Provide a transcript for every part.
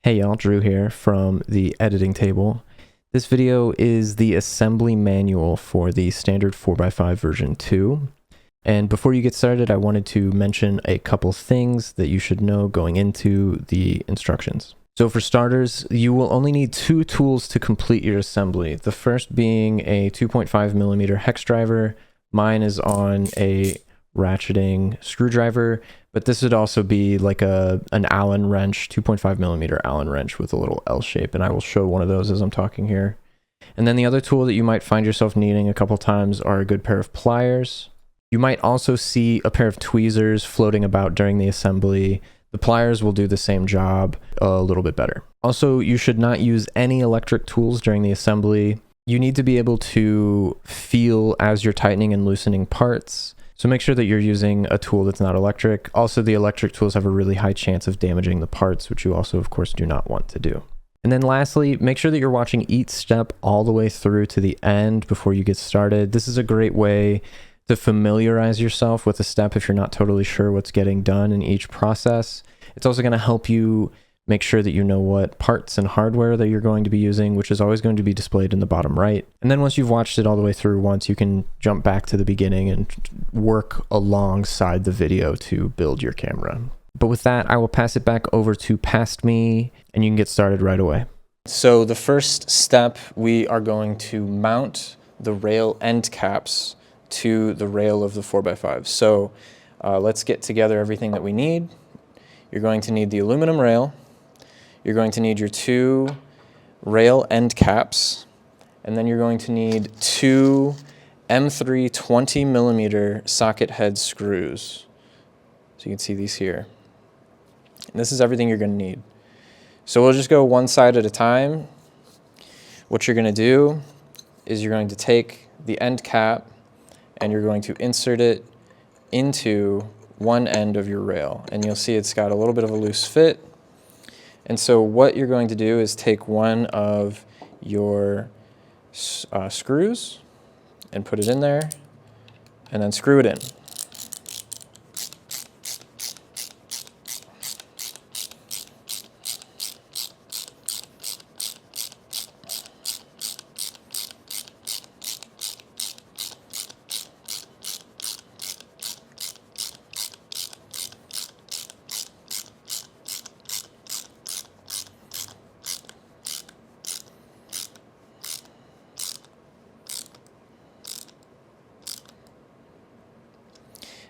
Hey y'all, Drew here from the editing table. This video is the assembly manual for the standard 4x5 version 2. And before you get started, I wanted to mention a couple things that you should know going into the instructions. So for starters, you will only need two tools to complete your assembly. The first being a 2.5mm hex driver. Mine is on a ratcheting screwdriver, but this would also be like an Allen wrench, 2.5mm Allen wrench with a little L shape, and I will show one of those as I'm talking here. And then the other tool that you might find yourself needing a couple times are a good pair of pliers. You might also see a pair of tweezers floating about during the assembly. The pliers will do the same job a little bit better. Also, you should not use any electric tools during the assembly. You need to be able to feel as you're tightening and loosening parts. So make sure that you're using a tool that's not electric. Also, the electric tools have a really high chance of damaging the parts, which you also, of course, do not want to do. And then lastly, make sure that you're watching each step all the way through to the end before you get started. This is a great way to familiarize yourself with a step if you're not totally sure what's getting done in each process. It's also going to help you make sure that you know what parts and hardware that you're going to be using, which is always going to be displayed in the bottom right. And then once you've watched it all the way through once, you can jump back to the beginning and work alongside the video to build your camera. But with that, I will pass it back over to Past Me, and you can get started right away. So the first step, we are going to mount the rail end caps to the rail of the 4x5. So let's get together everything that we need. You're going to need the aluminum rail. You're going to need your two rail end caps, and then you're going to need two M3 20mm socket head screws. So you can see these here. And this is everything you're going to need. So we'll just go one side at a time. What you're going to do is you're going to take the end cap and you're going to insert it into one end of your rail. And you'll see it's got a little bit of a loose fit. And so what you're going to do is take one of your screws and put it in there and then screw it in.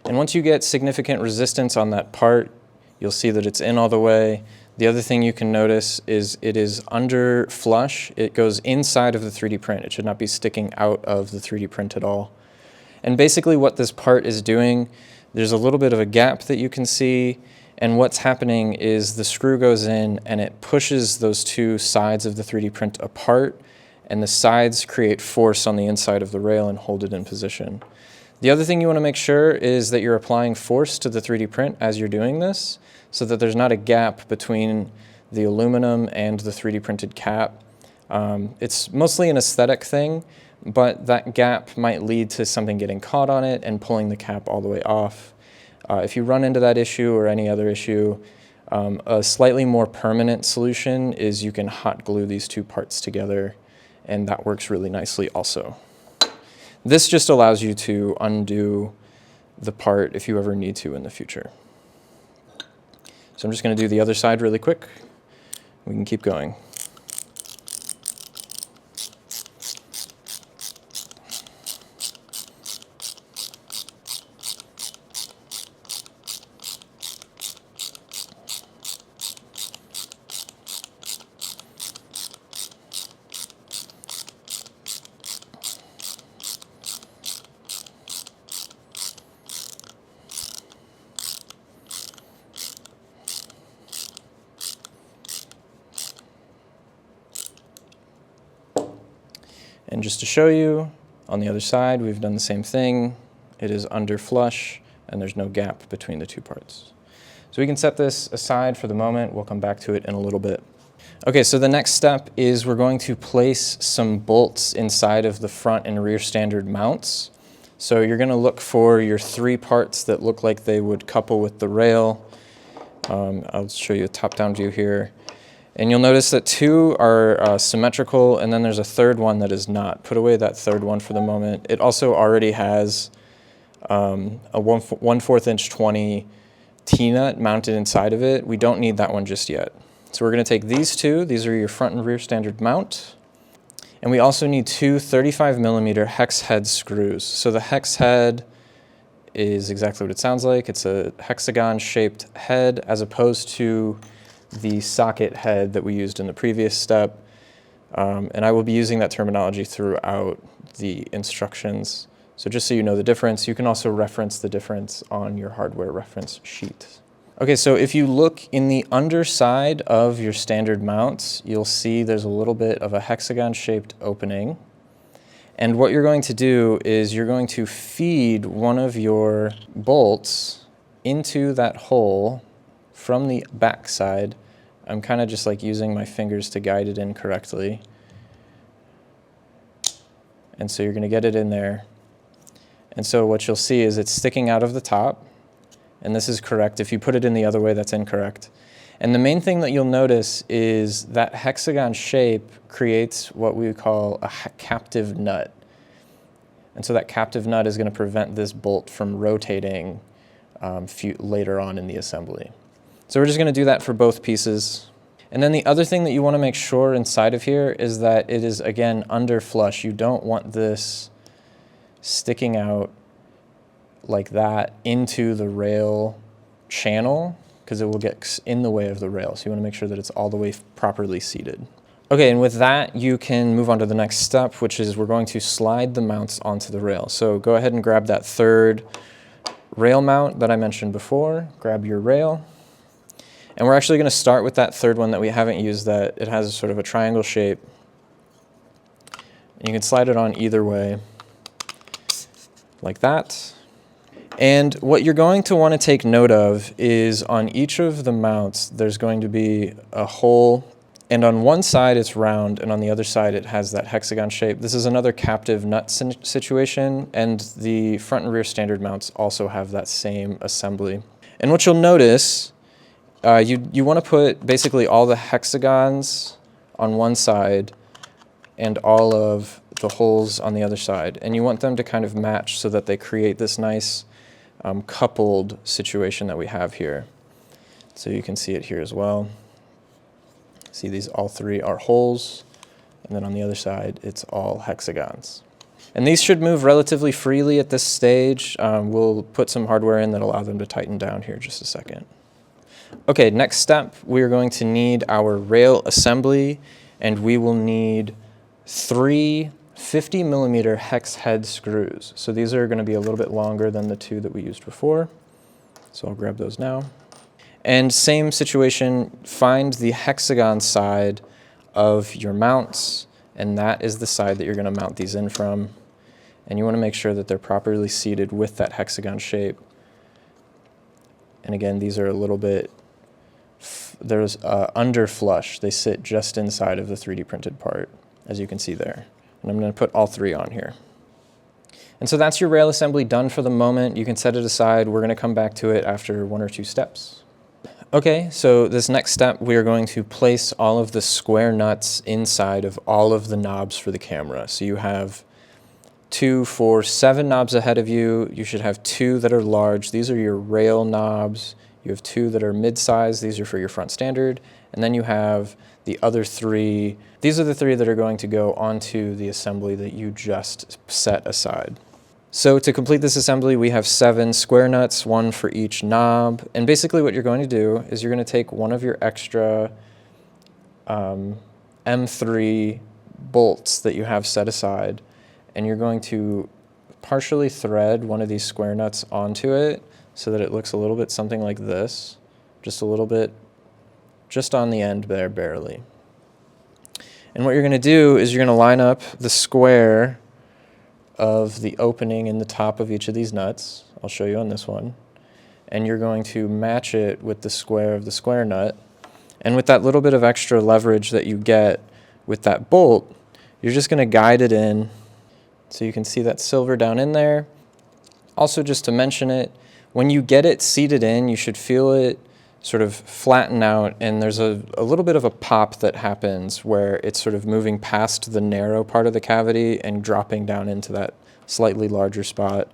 And once you get significant resistance on that part, you'll see that it's in all the way. The other thing you can notice is it is under flush. It goes inside of the 3D print. It should not be sticking out of the 3D print at all. And basically what this part is doing, there's a little bit of a gap that you can see, and what's happening is the screw goes in and it pushes those two sides of the 3D print apart, and the sides create force on the inside of the rail and hold it in position. The other thing you want to make sure is that you're applying force to the 3D print as you're doing this, so that there's not a gap between the aluminum and the 3D printed cap. It's mostly an aesthetic thing, but that gap might lead to something getting caught on it and pulling the cap all the way off. If you run into that issue or any other issue, a slightly more permanent solution is you can hot glue these two parts together, and that works really nicely also. This just allows you to undo the part if you ever need to in the future. So I'm just going to do the other side really quick. We can keep going. And just to show you, on the other side, we've done the same thing. It is under flush, and there's no gap between the two parts. So we can set this aside for the moment. We'll come back to it in a little bit. Okay, so the next step is we're going to place some bolts inside of the front and rear standard mounts. So you're going to look for your three parts that look like they would couple with the rail. I'll show you a top-down view here. And you'll notice that two are symmetrical, and then there's a third one that is not. Put away that third one for the moment. It also already has a 1/4 inch 20 T-nut mounted inside of it. We don't need that one just yet. So we're going to take these two. These are your front and rear standard mount. And we also need two 35mm hex head screws. So the hex head is exactly what it sounds like. It's a hexagon-shaped head as opposed to the socket head that we used in the previous step. And I will be using that terminology throughout the instructions. So just so you know the difference, you can also reference the difference on your hardware reference sheet. Okay, so if you look in the underside of your standard mounts, you'll see there's a little bit of a hexagon-shaped opening. And what you're going to do is you're going to feed one of your bolts into that hole from the back side. I'm kind of just like using my fingers to guide it in correctly. And so you're going to get it in there. And so what you'll see is it's sticking out of the top. And this is correct. If you put it in the other way, that's incorrect. And the main thing that you'll notice is that hexagon shape creates what we call a captive nut. And so that captive nut is going to prevent this bolt from rotating later on in the assembly. So we're just going to do that for both pieces. And then the other thing that you want to make sure inside of here is that it is, again, under flush. You don't want this sticking out like that into the rail channel, because it will get in the way of the rail. So you want to make sure that it's all the way properly seated. Okay, and with that, you can move on to the next step, which is we're going to slide the mounts onto the rail. So go ahead and grab that third rail mount that I mentioned before. Grab your rail. And we're actually going to start with that third one that we haven't used, that it has sort of a triangle shape. And you can slide it on either way, like that. And what you're going to want to take note of is on each of the mounts, there's going to be a hole, and on one side it's round, and on the other side it has that hexagon shape. This is another captive nut situation, and the front and rear standard mounts also have that same assembly. And what you'll notice, you want to put basically all the hexagons on one side and all of the holes on the other side, and you want them to kind of match so that they create this nice coupled situation that we have here. So you can see it here as well. See, these all three are holes, and then on the other side it's all hexagons. And these should move relatively freely at this stage. We'll put some hardware in that allow them to tighten down here in just a second. Okay, next step, we're going to need our rail assembly, and we will need 3 50mm hex head screws. So these are going to be a little bit longer than the two that we used before. So I'll grab those now. And same situation, find the hexagon side of your mounts, and that is the side that you're going to mount these in from. And you want to make sure that they're properly seated with that hexagon shape. And again, these are a little bit, there's under flush. They sit just inside of the 3D printed part, as you can see there. And I'm going to put all three on here. And so that's your rail assembly done for the moment. You can set it aside. We're going to come back to it after 1 or 2 steps. Okay, so this next step, we are going to place all of the square nuts inside of all of the knobs for the camera. So you have 2, 4, 7 knobs ahead of you. You should have 2 that are large. These are your rail knobs. You have 2 that are mid-size. These are for your front standard. And then you have the other 3. These are the 3 that are going to go onto the assembly that you just set aside. So to complete this assembly, we have 7 square nuts, 1 for each knob. And basically what you're going to do is you're going to take one of your extra M3 bolts that you have set aside, and you're going to partially thread one of these square nuts onto it so that it looks a little bit something like this, just a little bit, just on the end there, barely. And what you're going to do is you're going to line up the square of the opening in the top of each of these nuts. I'll show you on this one. And you're going to match it with the square of the square nut. And with that little bit of extra leverage that you get with that bolt, you're just going to guide it in. So you can see that silver down in there. Also, just to mention it, when you get it seated in, you should feel it sort of flatten out, and there's a little bit of a pop that happens where it's sort of moving past the narrow part of the cavity and dropping down into that slightly larger spot.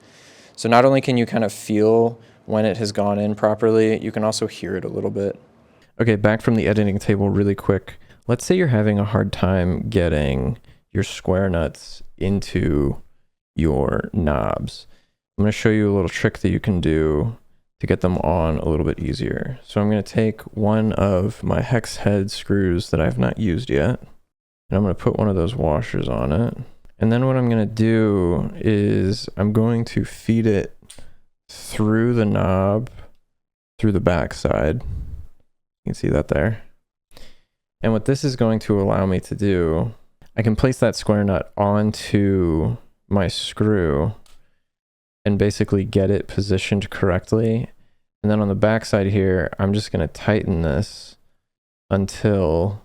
So not only can you kind of feel when it has gone in properly, you can also hear it a little bit. Okay, back from the editing table really quick. Let's say you're having a hard time getting your square nuts into your knobs. I'm going to show you a little trick that you can do to get them on a little bit easier. So I'm going to take one of my hex head screws that I've not used yet, and I'm going to put one of those washers on it. And then what I'm going to do is I'm going to feed it through the knob, through the back side. You can see that there. And what this is going to allow me to do, I can place that square nut onto my screw and basically get it positioned correctly. And then on the back side here, I'm just going to tighten this until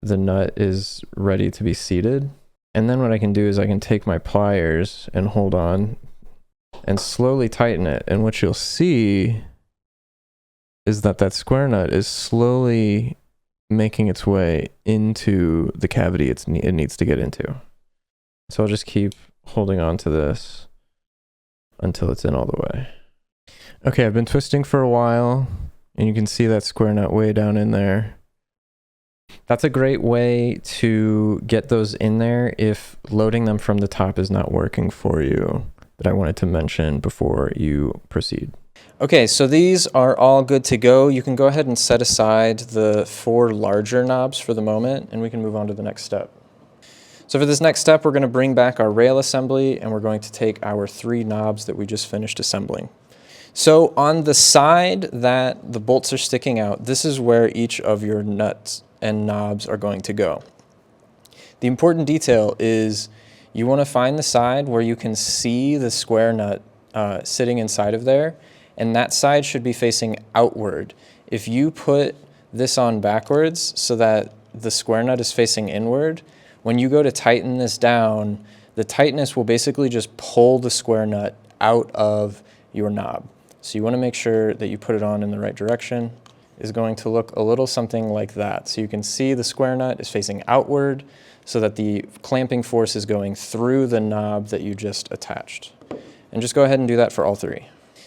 the nut is ready to be seated. And then what I can do is I can take my pliers and hold on and slowly tighten it. And what you'll see is that that square nut is slowly making its way into the cavity it needs to get into. So I'll just keep holding on to this until it's in all the way. Okay, I've been twisting for a while, and you can see that square nut way down in there. That's a great way to get those in there if loading them from the top is not working for you, that I wanted to mention before you proceed. Okay, so these are all good to go. You can go ahead and set aside the 4 larger knobs for the moment, and we can move on to the next step. So for this next step, we're going to bring back our rail assembly, and we're going to take our 3 knobs that we just finished assembling. So on the side that the bolts are sticking out, this is where each of your nuts and knobs are going to go. The important detail is you want to find the side where you can see the square nut sitting inside of there, and that side should be facing outward. If you put this on backwards so that the square nut is facing inward, when you go to tighten this down, the tightness will basically just pull the square nut out of your knob. So you want to make sure that you put it on in the right direction. Is going to look a little something like that. So you can see the square nut is facing outward so that the clamping force is going through the knob that you just attached. And just go ahead and do that for all 3.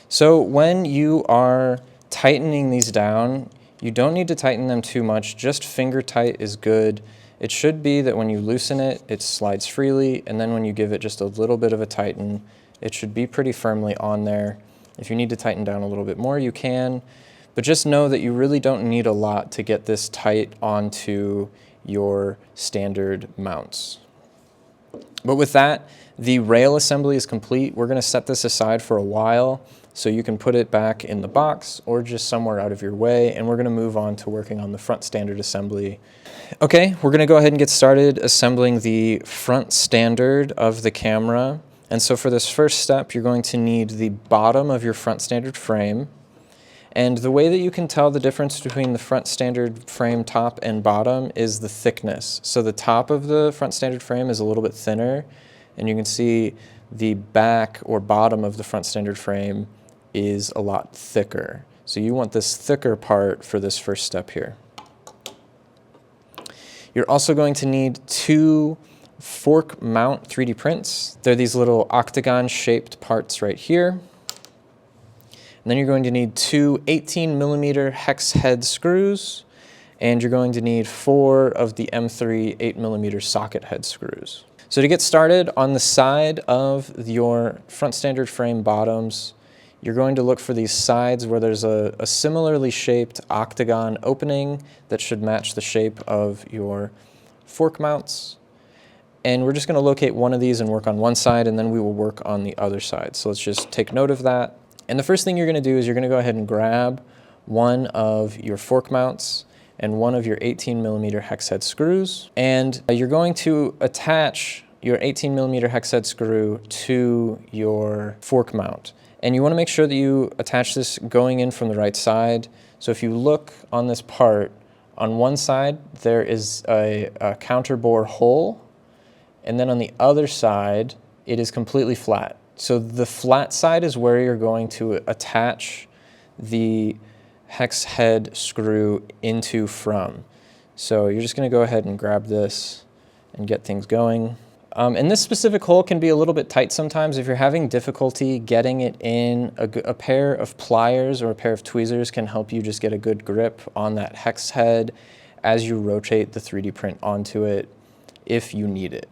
So when you are tightening these down, you don't need to tighten them too much, just finger tight is good. It should be that when you loosen it, it slides freely, and then when you give it just a little bit of a tighten, it should be pretty firmly on there. If you need to tighten down a little bit more, you can, but just know that you really don't need a lot to get this tight onto your standard mounts. But with that, the rail assembly is complete. We're going to set this aside for a while so you can put it back in the box or just somewhere out of your way, and we're going to move on to working on the front standard assembly. Okay, we're going to go ahead and get started assembling the front standard of the camera. And so for this first step, you're going to need the bottom of your front standard frame. And the way that you can tell the difference between the front standard frame top and bottom is the thickness. So the top of the front standard frame is a little bit thinner, and you can see the back or bottom of the front standard frame is a lot thicker. So you want this thicker part for this first step here. You're also going to need 2 fork mount 3D prints. They're these little octagon shaped parts right here. And then you're going to need 2 18mm hex head screws, and you're going to need 4 of the M3 8mm socket head screws. So to get started, on the side of your front standard frame bottoms, you're going to look for these sides where there's a similarly shaped octagon opening that should match the shape of your fork mounts. And we're just going to locate one of these and work on one side, and then we will work on the other side. So let's just take note of that. And the first thing you're going to do is you're going to go ahead and grab one of your fork mounts and one of your 18mm hex head screws. And you're going to attach your 18mm hex head screw to your fork mount. And you want to make sure that you attach this going in from the right side. So if you look on this part, on one side there is a counterbore hole, and then on the other side it is completely flat. So the flat side is where you're going to attach the hex head screw into from. So you're just going to go ahead and grab this and get things going. And this specific hole can be a little bit tight sometimes. If you're having difficulty getting it in, a pair of pliers or a pair of tweezers can help you just get a good grip on that hex head as you rotate the 3D print onto it if you need it.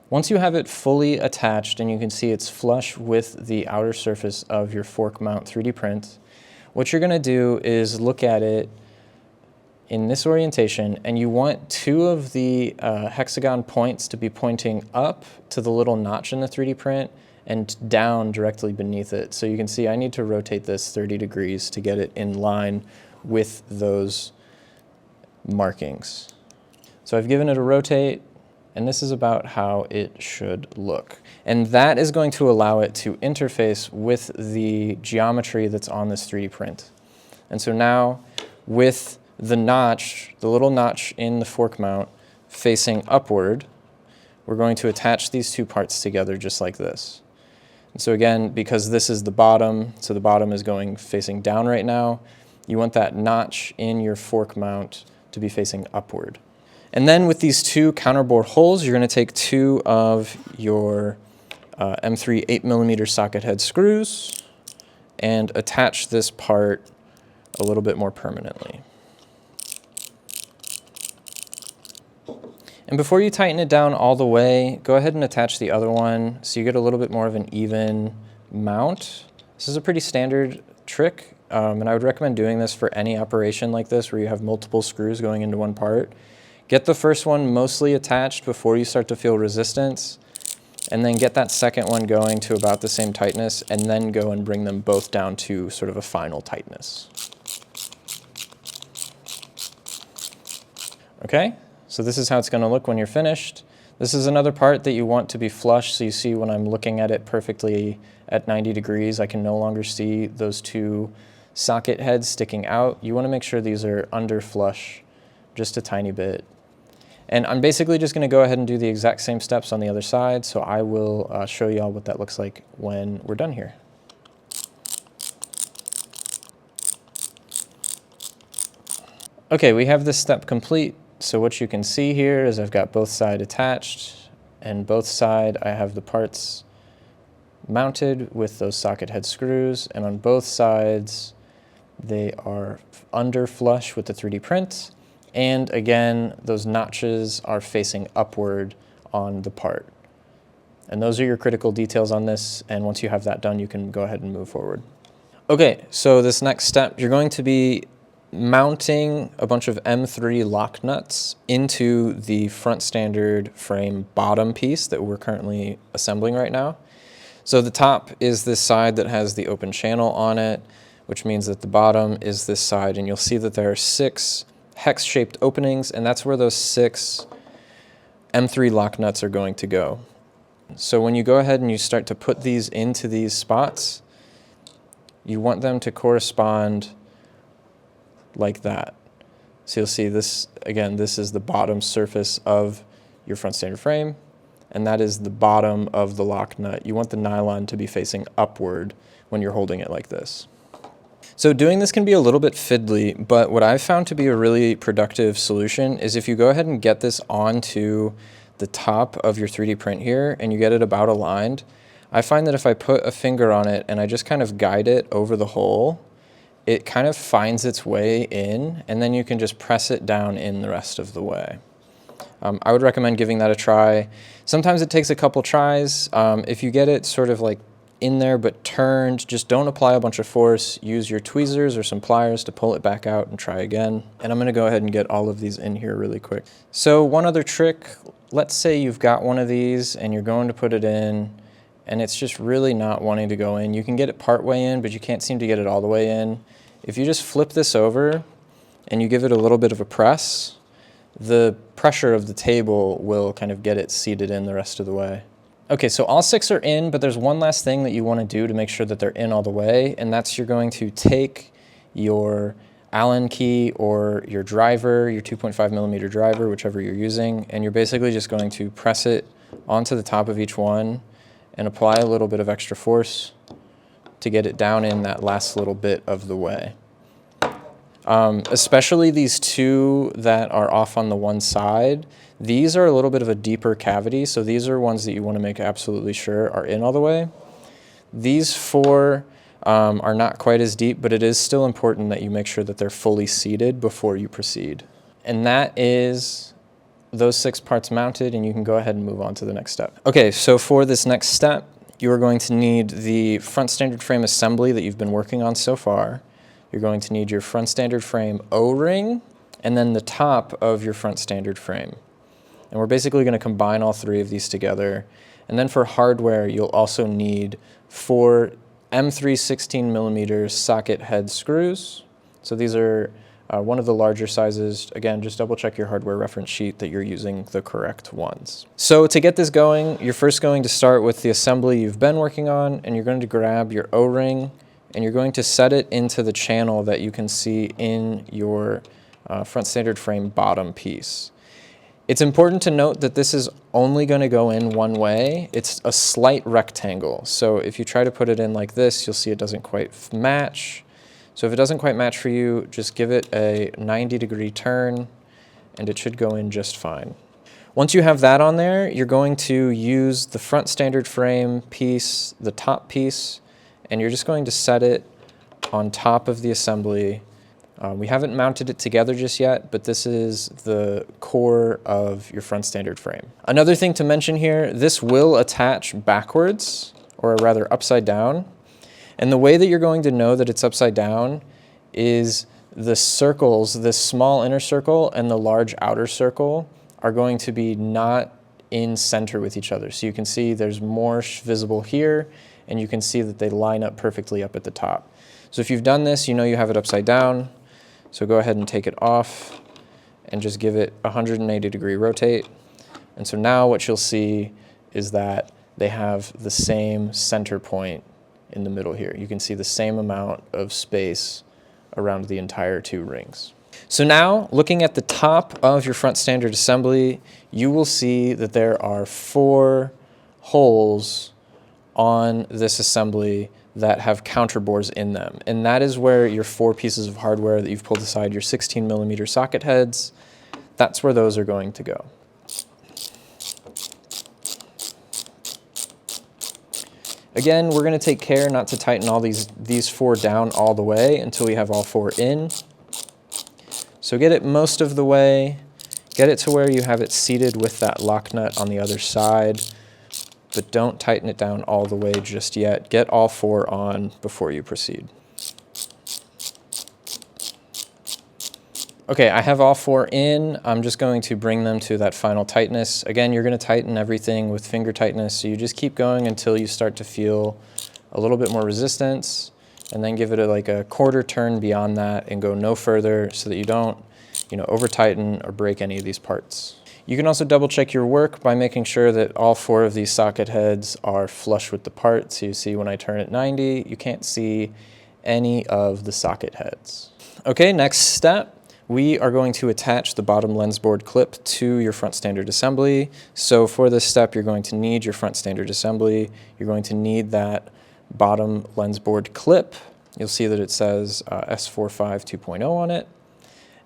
Once you have it fully attached and you can see it's flush with the outer surface of your fork mount 3D print, what you're going to do is look at it in this orientation, and you want two of the hexagon points to be pointing up to the little notch in the 3D print and down directly beneath it. So you can see I need to rotate this 30 degrees to get it in line with those markings. So I've given it a rotate, and this is about how it should look. And that is going to allow it to interface with the geometry that's on this 3D print. And so now with the notch, the little notch in the fork mount facing upward, we're going to attach these two parts together just like this. And so again, because this is the bottom, so the bottom is going facing down right now, you want that notch in your fork mount to be facing upward. And then with these two counterbore holes, you're going to take two of your M3 8mm socket head screws and attach this part a little bit more permanently. And before you tighten it down all the way, go ahead and attach the other one so you get a little bit more of an even mount. This is a pretty standard trick, and I would recommend doing this for any operation like this where you have multiple screws going into one part. Get the first one mostly attached before you start to feel resistance, and then get that second one going to about the same tightness, and then go and bring them both down to sort of a final tightness. Okay? So this is how it's going to look when you're finished. This is another part that you want to be flush, so you see when I'm looking at it perfectly at 90 degrees, I can no longer see those two socket heads sticking out. You want to make sure these are under flush just a tiny bit. And I'm basically just going to go ahead and do the exact same steps on the other side, so I will show you all what that looks like when we're done here. Okay, we have this step complete. So what you can see here is I've got both sides attached, and both sides I have the parts mounted with those socket head screws, and on both sides they are under flush with the 3D print, and again those notches are facing upward on the part. And those are your critical details on this, and once you have that done you can go ahead and move forward. Okay, so this next step, you're going to be mounting a bunch of M3 lock nuts into the front standard frame bottom piece that we're currently assembling right now. So the top is this side that has the open channel on it, which means that the bottom is this side, and you'll see that there are 6 hex-shaped openings, and that's where those 6 M3 lock nuts are going to go. So when you go ahead and you start to put these into these spots, you want them to correspond like that. So you'll see this, again, this is the bottom surface of your front standard frame, and that is the bottom of the lock nut. You want the nylon to be facing upward when you're holding it like this. So doing this can be a little bit fiddly, but what I've found to be a really productive solution is if you go ahead and get this onto the top of your 3D print here and you get it about aligned, I find that if I put a finger on it and I just kind of guide it over the hole, it kind of finds its way in, and then you can just press it down in the rest of the way. I would recommend giving that a try. Sometimes it takes a couple tries. If you get it sort of like in there but turned, just don't apply a bunch of force. Use your tweezers or some pliers to pull it back out and try again. And I'm going to go ahead and get all of these in here really quick. So one other trick, let's say you've got one of these and you're going to put it in and it's just really not wanting to go in. You can get it part way in, but you can't seem to get it all the way in. If you just flip this over and you give it a little bit of a press, the pressure of the table will kind of get it seated in the rest of the way. Okay, so all 6 are in, but there's one last thing that you want to do to make sure that they're in all the way, and that's you're going to take your Allen key or your driver, your 2.5mm driver, whichever you're using, and you're basically just going to press it onto the top of each one and apply a little bit of extra force to get it down in that last little bit of the way. Especially these two that are off on the one side. These are a little bit of a deeper cavity, so these are ones that you want to make absolutely sure are in all the way. These four are not quite as deep, but it is still important that you make sure that they're fully seated before you proceed. And that is those 6 parts mounted, and you can go ahead and move on to the next step. Okay, so for this next step, you are going to need the front standard frame assembly that you've been working on so far. You're going to need your front standard frame O-ring, and then the top of your front standard frame. And we're basically going to combine all 3 of these together. And then for hardware, you'll also need 4 M3 16mm socket head screws. So these are one of the larger sizes. Again, just double check your hardware reference sheet that you're using the correct ones. So to get this going, you're first going to start with the assembly you've been working on, and you're going to grab your O-ring, and you're going to set it into the channel that you can see in your front standard frame bottom piece. It's important to note that this is only going to go in one way. It's a slight rectangle. So if you try to put it in like this, you'll see it doesn't quite match. So if it doesn't quite match for you, just give it a 90-degree turn and it should go in just fine. Once you have that on there, you're going to use the front standard frame piece, the top piece, and you're just going to set it on top of the assembly. We haven't mounted it together just yet, but this is the core of your front standard frame. Another thing to mention here, this will attach backwards, or rather upside down. And the way that you're going to know that it's upside down is the circles, this small inner circle and the large outer circle are going to be not in center with each other. So you can see there's more visible here, and you can see that they line up perfectly up at the top. So if you've done this, you know you have it upside down. So go ahead and take it off and just give it a 180-degree rotate. And so now what you'll see is that they have the same center point in the middle here. You can see the same amount of space around the entire 2 rings. So now, looking at the top of your front standard assembly, you will see that there are 4 holes on this assembly that have counterbores in them. And that is where your 4 pieces of hardware that you've pulled aside, your 16mm socket heads, that's where those are going to go. Again, we're going to take care not to tighten all these 4 down all the way until we have all 4 in. So get it most of the way, get it to where you have it seated with that lock nut on the other side, but don't tighten it down all the way just yet. Get all 4 on before you proceed. Okay, I have all 4 in. I'm just going to bring them to that final tightness. Again, you're going to tighten everything with finger tightness, so you just keep going until you start to feel a little bit more resistance, and then give it like a quarter turn beyond that and go no further so that you don't, over tighten or break any of these parts. You can also double check your work by making sure that all 4 of these socket heads are flush with the part. So you see when I turn it 90, you can't see any of the socket heads. Okay, next step, we are going to attach the bottom lens board clip to your front standard assembly. So for this step, you're going to need your front standard assembly. You're going to need that bottom lens board clip. You'll see that it says S45 2.0 on it.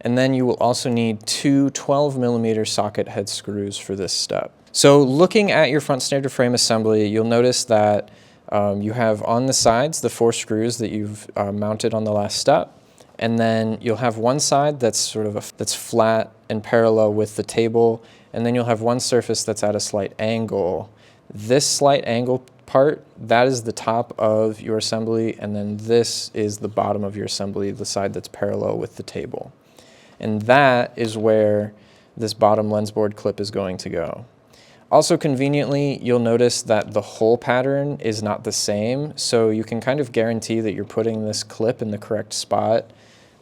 And then you will also need 2 12mm socket head screws for this step. So looking at your front standard frame assembly, you'll notice that you have on the sides the 4 screws that you've mounted on the last step. And then you'll have one side that's that's flat and parallel with the table. And then you'll have one surface that's at a slight angle. This slight angle part, that is the top of your assembly. And then this is the bottom of your assembly, the side that's parallel with the table. And that is where this bottom lens board clip is going to go. Also conveniently, you'll notice that the hole pattern is not the same, so you can kind of guarantee that you're putting this clip in the correct spot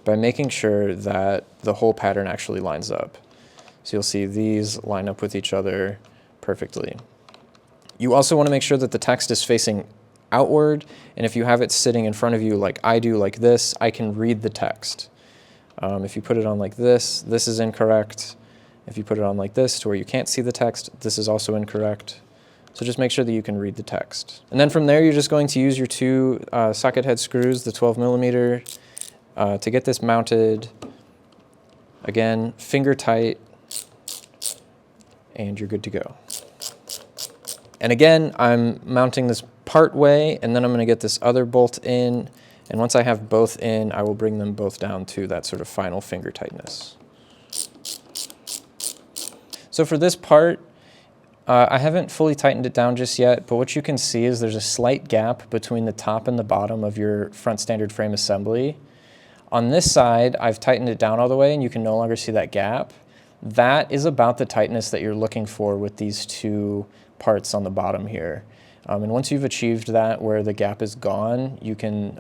by making sure that the hole pattern actually lines up. So you'll see these line up with each other perfectly. You also want to make sure that the text is facing outward, and if you have it sitting in front of you like I do, like this, I can read the text. If you put it on like this is incorrect. If you put it on like this to where you can't see the text, this is also incorrect. So just make sure that you can read the text. And then from there, you're just going to use your 2 socket head screws, the 12mm, to get this mounted, again, finger tight, and you're good to go. And again, I'm mounting this part way, and then I'm going to get this other bolt in, and once I have both in, I will bring them both down to that sort of final finger tightness. So for this part, I haven't fully tightened it down just yet, but what you can see is there's a slight gap between the top and the bottom of your front standard frame assembly. On this side, I've tightened it down all the way, and you can no longer see that gap. That is about the tightness that you're looking for with these two parts on the bottom here. And once you've achieved that where the gap is gone, you can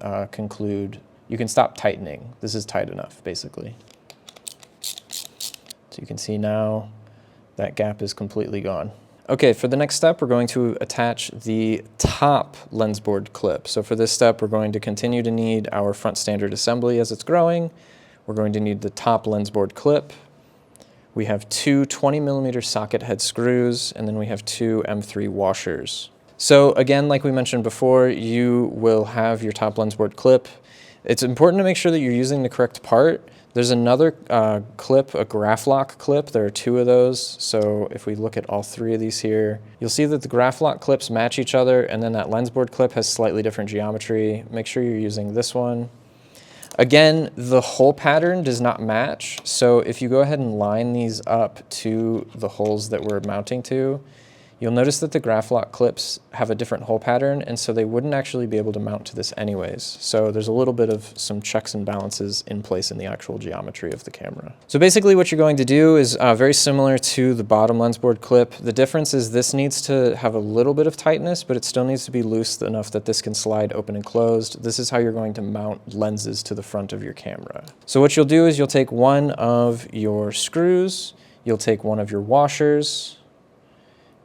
you can stop tightening. This is tight enough, basically. So you can see now that gap is completely gone. Okay, for the next step, we're going to attach the top Lensboard clip. So for this step, we're going to continue to need our front standard assembly as it's growing. We're going to need the top Lensboard clip. We have two 20mm socket head screws, and then we have two M3 washers. So again, like we mentioned before, you will have your top Lensboard clip. It's important to make sure that you're using the correct part. There's another clip, a Graflok clip. There are two of those. So if we look at all three of these here, you'll see that the Graflok clips match each other, and then that Lensboard clip has slightly different geometry. Make sure you're using this one. Again, the hole pattern does not match, so if you go ahead and line these up to the holes that we're mounting to, you'll notice that the Graflok clips have a different hole pattern, and so they wouldn't actually be able to mount to this anyways. So there's a little bit of some checks and balances in place in the actual geometry of the camera. So basically what you're going to do is very similar to the bottom Lensboard clip. The difference is this needs to have a little bit of tightness, but it still needs to be loose enough that this can slide open and closed. This is how you're going to mount lenses to the front of your camera. So what you'll do is you'll take one of your screws, you'll take one of your washers,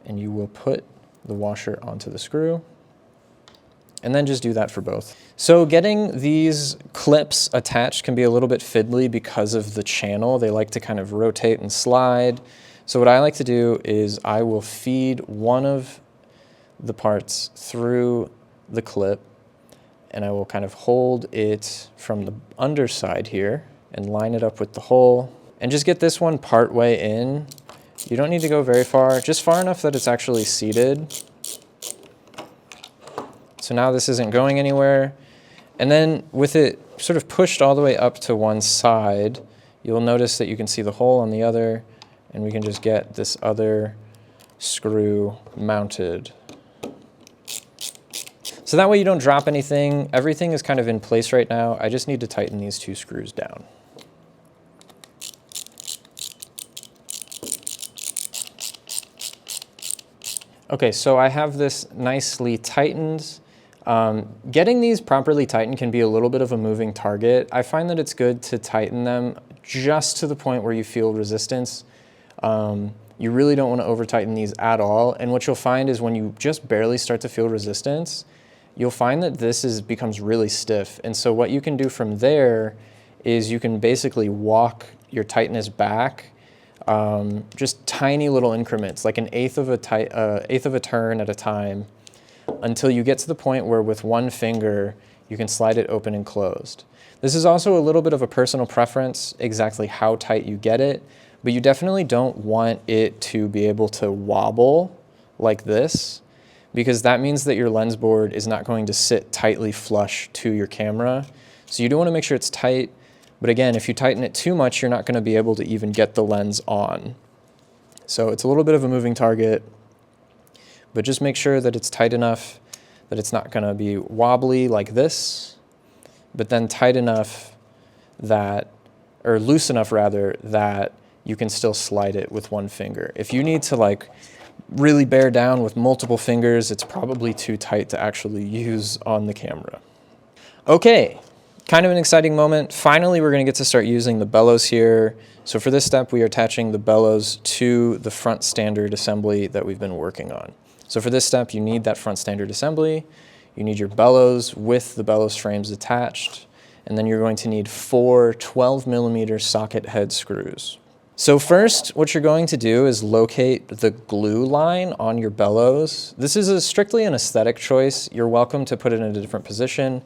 and you will put the washer onto the screw, and then just do that for both. So getting these clips attached can be a little bit fiddly because of the channel. They like to kind of rotate and slide. So what I like to do is I will feed one of the parts through the clip, and I will kind of hold it from the underside here and line it up with the hole, and just get this one part way in. You don't need to go very far, just far enough that it's actually seated. So now this isn't going anywhere. And then with it sort of pushed all the way up to one side, you'll notice that you can see the hole on the other, and we can just get this other screw mounted. So that way you don't drop anything. Everything is kind of in place right now. I just need to tighten these two screws down. Okay, so I have this nicely tightened. Getting these properly tightened can be a little bit of a moving target. I find that it's good to tighten them just to the point where you feel resistance. You really don't want to over tighten these at all. And what you'll find is when you just barely start to feel resistance, you'll find that this becomes really stiff. And so what you can do from there is you can basically walk your tightness back just tiny little increments, like an eighth of a turn at a time, until you get to the point where with one finger you can slide it open and closed. This is also a little bit of a personal preference, exactly how tight you get it, but you definitely don't want it to be able to wobble like this, because that means that your lens board is not going to sit tightly flush to your camera. So you do want to make sure it's tight. But again, if you tighten it too much, you're not going to be able to even get the lens on. So it's a little bit of a moving target, but just make sure that it's tight enough that it's not going to be wobbly like this, but then tight enough that, or loose enough rather, that you can still slide it with one finger. If you need to like really bear down with multiple fingers, it's probably too tight to actually use on the camera. Okay. Kind of an exciting moment. Finally, we're going to get to start using the bellows here. So for this step, we are attaching the bellows to the front standard assembly that we've been working on. So for this step, you need that front standard assembly. You need your bellows with the bellows frames attached. And then you're going to need 4 12mm socket head screws. So first, what you're going to do is locate the glue line on your bellows. This is strictly an aesthetic choice. You're welcome to put it in a different position.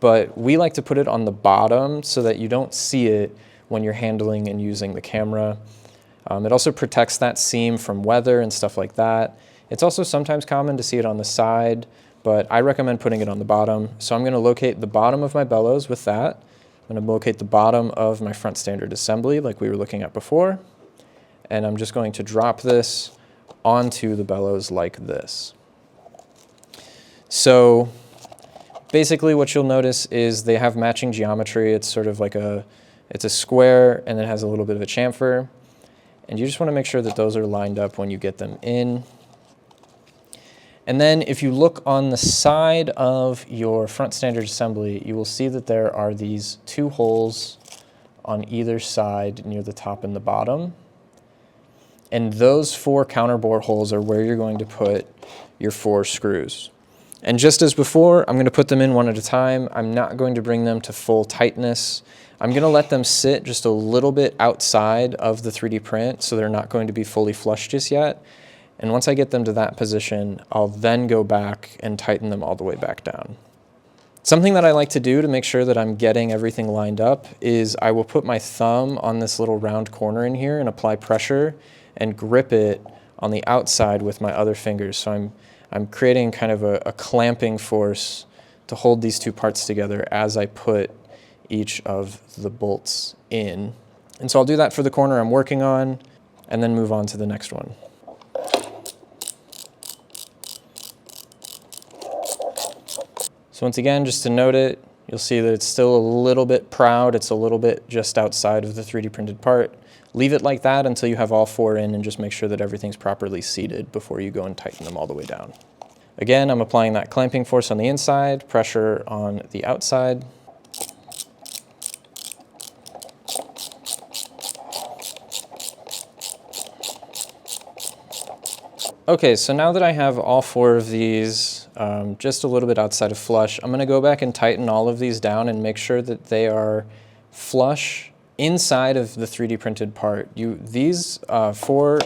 but we like to put it on the bottom so that you don't see it when you're handling and using the camera. It also protects that seam from weather and stuff like that. It's also sometimes common to see it on the side, but I recommend putting it on the bottom. So I'm going to locate the bottom of my bellows with that. I'm going to locate the bottom of my front standard assembly like we were looking at before. And I'm just going to drop this onto the bellows like this. So basically what you'll notice is they have matching geometry. It's sort of like it's a square and it has a little bit of a chamfer. And you just want to make sure that those are lined up when you get them in. And then if you look on the side of your front standard assembly, you will see that there are these two holes on either side near the top and the bottom. And those 4 counterbore holes are where you're going to put your 4 screws. And just as before, I'm going to put them in one at a time. I'm not going to bring them to full tightness. I'm going to let them sit just a little bit outside of the 3D print, so they're not going to be fully flush just yet. And once I get them to that position, I'll then go back and tighten them all the way back down. Something that I like to do to make sure that I'm getting everything lined up is I will put my thumb on this little round corner in here and apply pressure and grip it on the outside with my other fingers. So I'm creating kind of a clamping force to hold these two parts together as I put each of the bolts in. And so I'll do that for the corner I'm working on and then move on to the next one. So once again, just to note it, you'll see that it's still a little bit proud. It's a little bit just outside of the 3D printed part. Leave it like that until you have all 4 in and just make sure that everything's properly seated before you go and tighten them all the way down. Again, I'm applying that clamping force on the inside, pressure on the outside. Okay, so now that I have all 4 of these just a little bit outside of flush, I'm going to go back and tighten all of these down and make sure that they are flush inside of the 3D printed part. These 4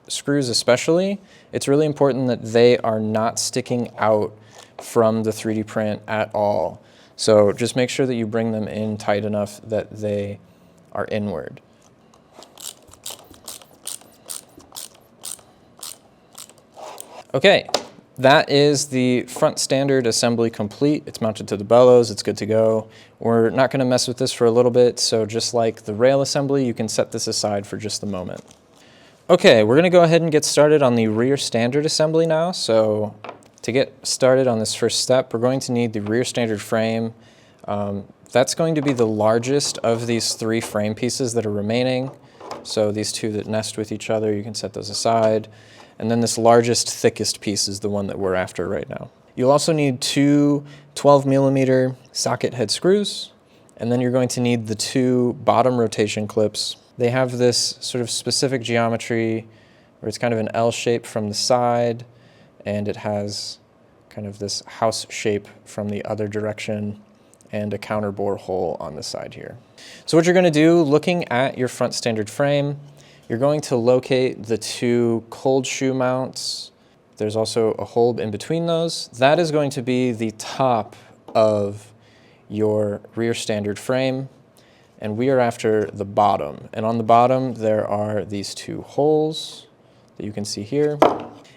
screws especially, it's really important that they are not sticking out from the 3D print at all. So just make sure that you bring them in tight enough that they are inward. Okay, that is the front standard assembly complete. It's mounted to the bellows, it's good to go. We're not gonna mess with this for a little bit, so just like the rail assembly, you can set this aside for just the moment. Okay, we're gonna go ahead and get started on the rear standard assembly now. So to get started on this first step, we're going to need the rear standard frame. That's going to be the largest of these 3 frame pieces that are remaining. So these 2 that nest with each other, you can set those aside. And then this largest, thickest piece is the one that we're after right now. You'll also need 2 12mm socket head screws, and then you're going to need the 2 bottom rotation clips. They have this sort of specific geometry where it's kind of an L shape from the side, and it has kind of this house shape from the other direction, and a counterbore hole on the side here. So what you're going to do, looking at your front standard frame, you're going to locate the 2 cold shoe mounts. There's also a hole in between those. That is going to be the top of your rear standard frame, and we are after the bottom. And on the bottom, there are these 2 holes that you can see here.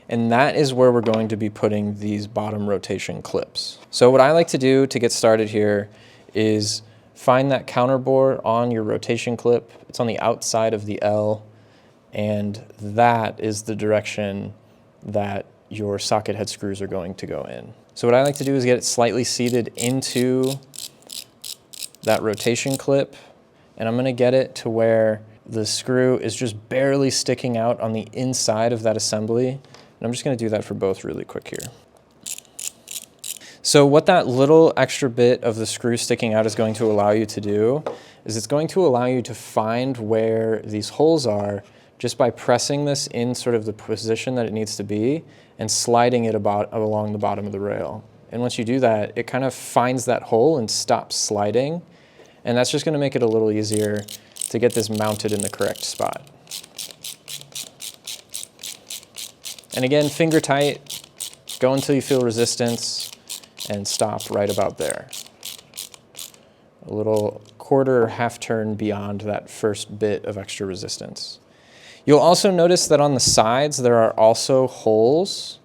And that is where we're going to be putting these bottom rotation clips. So what I like to do to get started here is find that counterbore on your rotation clip. It's on the outside of the L. And that is the direction that your socket head screws are going to go in. So what I like to do is get it slightly seated into that rotation clip, and I'm going to get it to where the screw is just barely sticking out on the inside of that assembly. And I'm just going to do that for both really quick here. So what that little extra bit of the screw sticking out is going to allow you to do is it's going to allow you to find where these holes are just by pressing this in sort of the position that it needs to be and sliding it along the bottom of the rail. And once you do that, it kind of finds that hole and stops sliding. And that's just going to make it a little easier to get this mounted in the correct spot. And again, finger tight, go until you feel resistance, and stop right about there. a little quarter or half turn beyond that first bit of extra resistance. You'll also notice that on the sides there are also holes,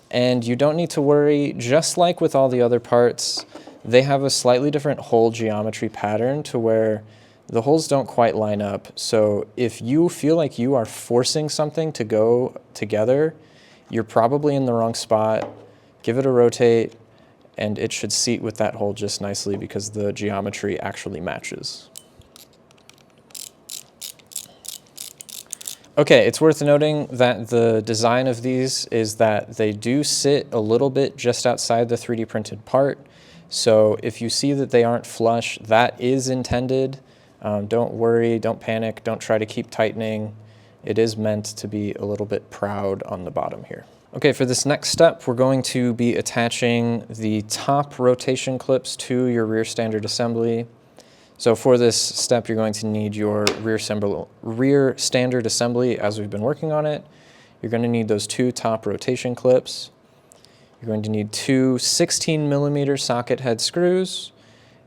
and you don't need to worry. Just like with all the other parts, they have a slightly different hole geometry pattern to where the holes don't quite line up. So if you feel like you are forcing something to go together, you're probably in the wrong spot. Give it a rotate, and it should seat with that hole just nicely because the geometry actually matches. Okay, it's worth noting that the design of these is that they do sit a little bit just outside the 3D printed part. So if you see that they aren't flush, that is intended. Don't worry, don't panic, don't try to keep tightening. It is meant to be a little bit proud on the bottom here. Okay, for this next step, we're going to be attaching the top rotation clips to your rear standard assembly. So for this step, you're going to need your rear standard assembly as we've been working on it. You're going to need those 2 top rotation clips. You're going to need 2 16mm socket head screws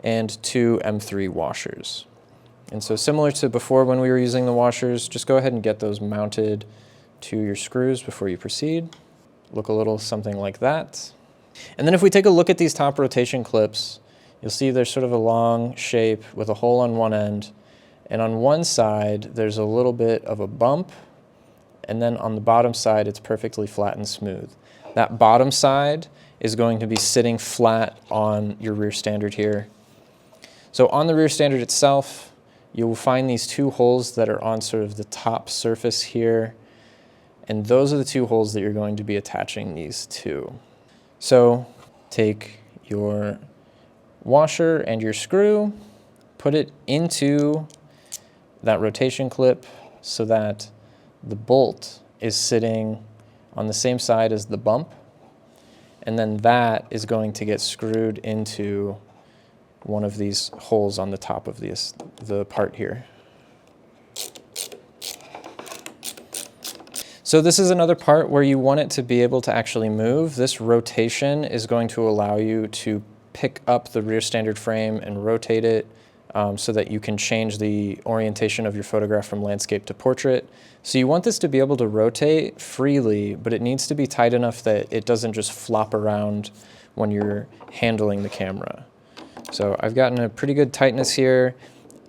and 2 M3 washers. And so similar to before when we were using the washers, just go ahead and get those mounted to your screws before you proceed. Look a little something like that. And then if we take a look at these top rotation clips, you'll see there's sort of a long shape with a hole on one end. And on one side, there's a little bit of a bump. And then on the bottom side, it's perfectly flat and smooth. That bottom side is going to be sitting flat on your rear standard here. So on the rear standard itself, you will find these 2 holes that are on sort of the top surface here. And those are the 2 holes that you're going to be attaching these to. So take your washer and your screw, put it into that rotation clip so that the bolt is sitting on the same side as the bump, and then that is going to get screwed into one of these holes on the top of the part here. So this is another part where you want it to be able to actually move. This rotation is going to allow you to pick up the rear standard frame and rotate it so that you can change the orientation of your photograph from landscape to portrait. So you want this to be able to rotate freely, but it needs to be tight enough that it doesn't just flop around when you're handling the camera. So I've gotten a pretty good tightness here.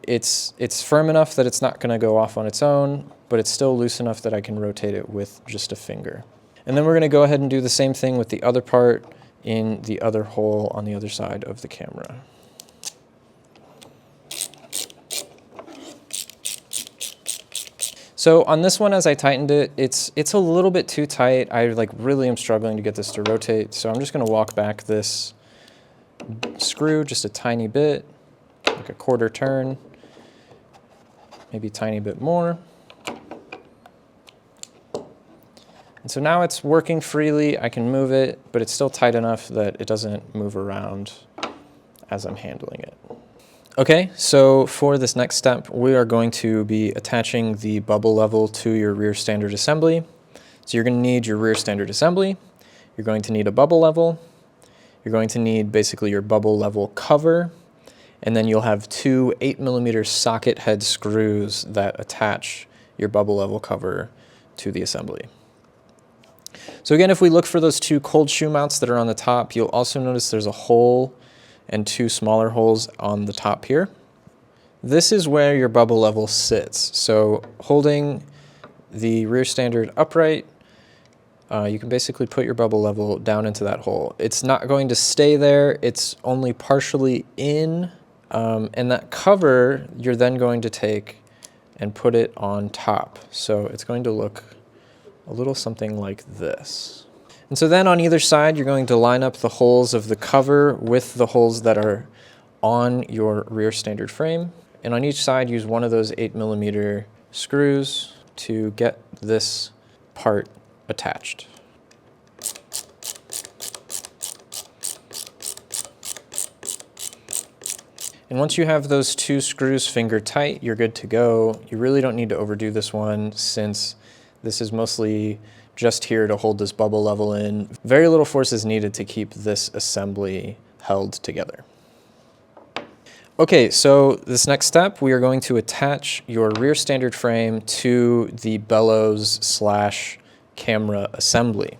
It's firm enough that it's not going to go off on its own, but it's still loose enough that I can rotate it with just a finger. And then we're going to go ahead and do the same thing with the other part in the other hole on the other side of the camera. So on this one, as I tightened it, it's a little bit too tight. I really am struggling to get this to rotate. So I'm just going to walk back this screw just a tiny bit, like a quarter turn, maybe a tiny bit more. And so now it's working freely. I can move it, but it's still tight enough that it doesn't move around as I'm handling it. Okay, so for this next step, we are going to be attaching the bubble level to your rear standard assembly. So you're going to need your rear standard assembly. You're going to need a bubble level. You're going to need basically your bubble level cover. And then you'll have 2 8mm socket head screws that attach your bubble level cover to the assembly. So again, if we look for those 2 cold shoe mounts that are on the top, you'll also notice there's a hole and 2 smaller holes on the top here. This is where your bubble level sits. So holding the rear standard upright, you can basically put your bubble level down into that hole. It's not going to stay there, it's only partially in, and that cover you're then going to take and put it on top. So it's going to look a little something like this. And so then on either side, you're going to line up the holes of the cover with the holes that are on your rear standard frame. And on each side, use one of those 8mm screws to get this part attached. And once you have those 2 screws finger tight, you're good to go. You really don't need to overdo this one since this is mostly just here to hold this bubble level in. Very little force is needed to keep this assembly held together. Okay, so this next step, we are going to attach your rear standard frame to the bellows slash camera assembly.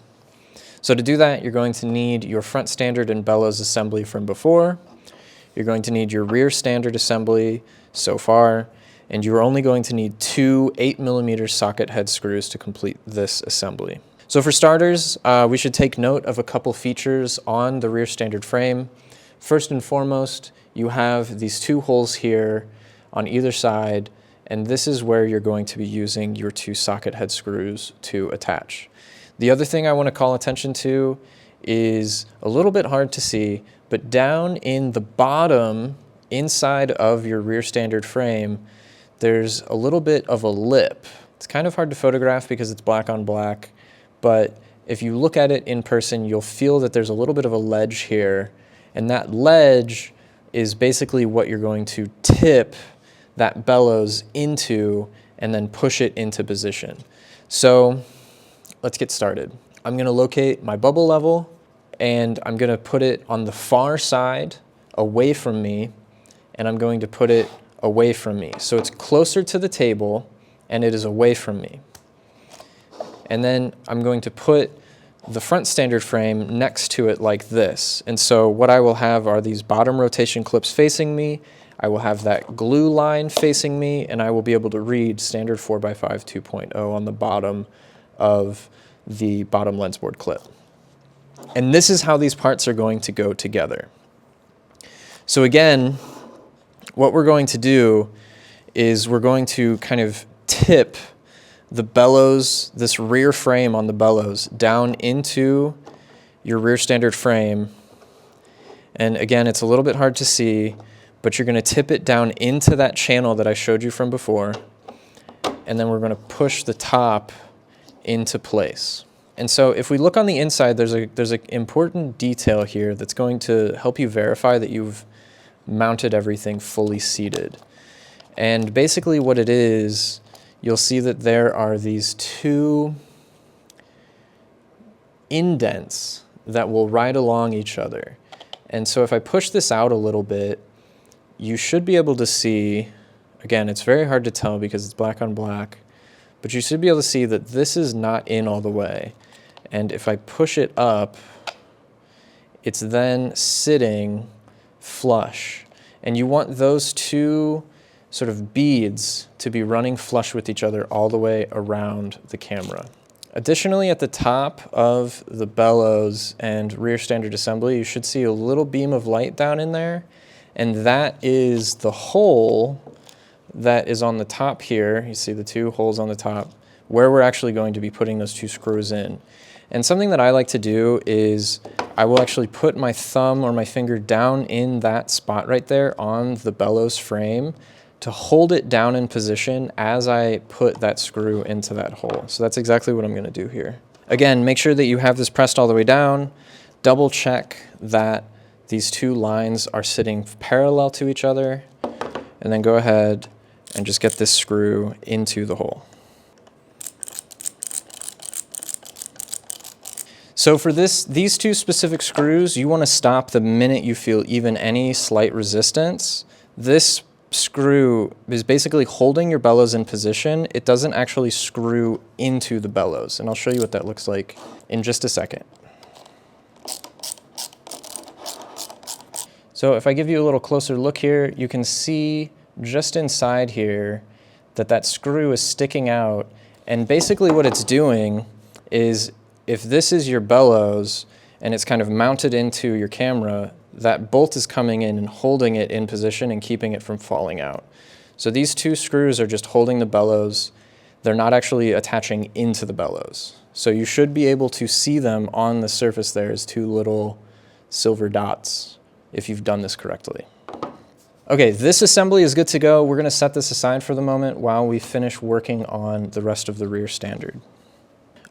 So to do that, you're going to need your front standard and bellows assembly from before. You're going to need your rear standard assembly so far, and you're only going to need 2 8mm socket head screws to complete this assembly. So for starters, we should take note of a couple features on the rear standard frame. First and foremost, you have these 2 holes here on either side, and this is where you're going to be using your 2 socket head screws to attach. The other thing I want to call attention to is a little bit hard to see, but down in the bottom inside of your rear standard frame, there's a little bit of a lip. It's kind of hard to photograph because it's black on black, but if you look at it in person, you'll feel that there's a little bit of a ledge here, and that ledge is basically what you're going to tip that bellows into and then push it into position. So let's get started. I'm going to locate my bubble level, and I'm going to put it on the far side away from me, and I'm going to put it away from me. So it's closer to the table and it is away from me. And then I'm going to put the front standard frame next to it like this. And so what I will have are these bottom rotation clips facing me. I will have that glue line facing me, and I will be able to read standard 4x5 2.0 on the bottom of the bottom Lensboard clip. And this is how these parts are going to go together. So again, what we're going to do is we're going to kind of tip the bellows, this rear frame on the bellows, down into your rear standard frame. And again, it's a little bit hard to see, but you're going to tip it down into that channel that I showed you from before. And then we're going to push the top into place. And so if we look on the inside, there's an important detail here that's going to help you verify that you've mounted everything fully seated. And basically what it is, you'll see that there are these 2 indents that will ride along each other. And so if I push this out a little bit, you should be able to see, again, it's very hard to tell because it's black on black, but you should be able to see that this is not in all the way. And if I push it up, it's then sitting flush. And you want those 2 sort of beads to be running flush with each other all the way around the camera. Additionally, at the top of the bellows and rear standard assembly, you should see a little beam of light down in there, and that is the hole that is on the top here. You see the 2 holes on the top where we're actually going to be putting those 2 screws in. And something that I like to do is I will actually put my thumb or my finger down in that spot right there on the bellows frame to hold it down in position as I put that screw into that hole. So that's exactly what I'm going to do here. Again, make sure that you have this pressed all the way down. Double check that these 2 lines are sitting parallel to each other, and then go ahead and just get this screw into the hole. So for these 2 specific screws, you want to stop the minute you feel even any slight resistance. This screw is basically holding your bellows in position. It doesn't actually screw into the bellows, and I'll show you what that looks like in just a second. So if I give you a little closer look here, you can see just inside here that that screw is sticking out, and basically what it's doing is, if this is your bellows and it's kind of mounted into your camera, that bolt is coming in and holding it in position and keeping it from falling out. So these 2 screws are just holding the bellows. They're not actually attaching into the bellows. So you should be able to see them on the surface there as 2 little silver dots if you've done this correctly. Okay, this assembly is good to go. We're going to set this aside for the moment while we finish working on the rest of the rear standard.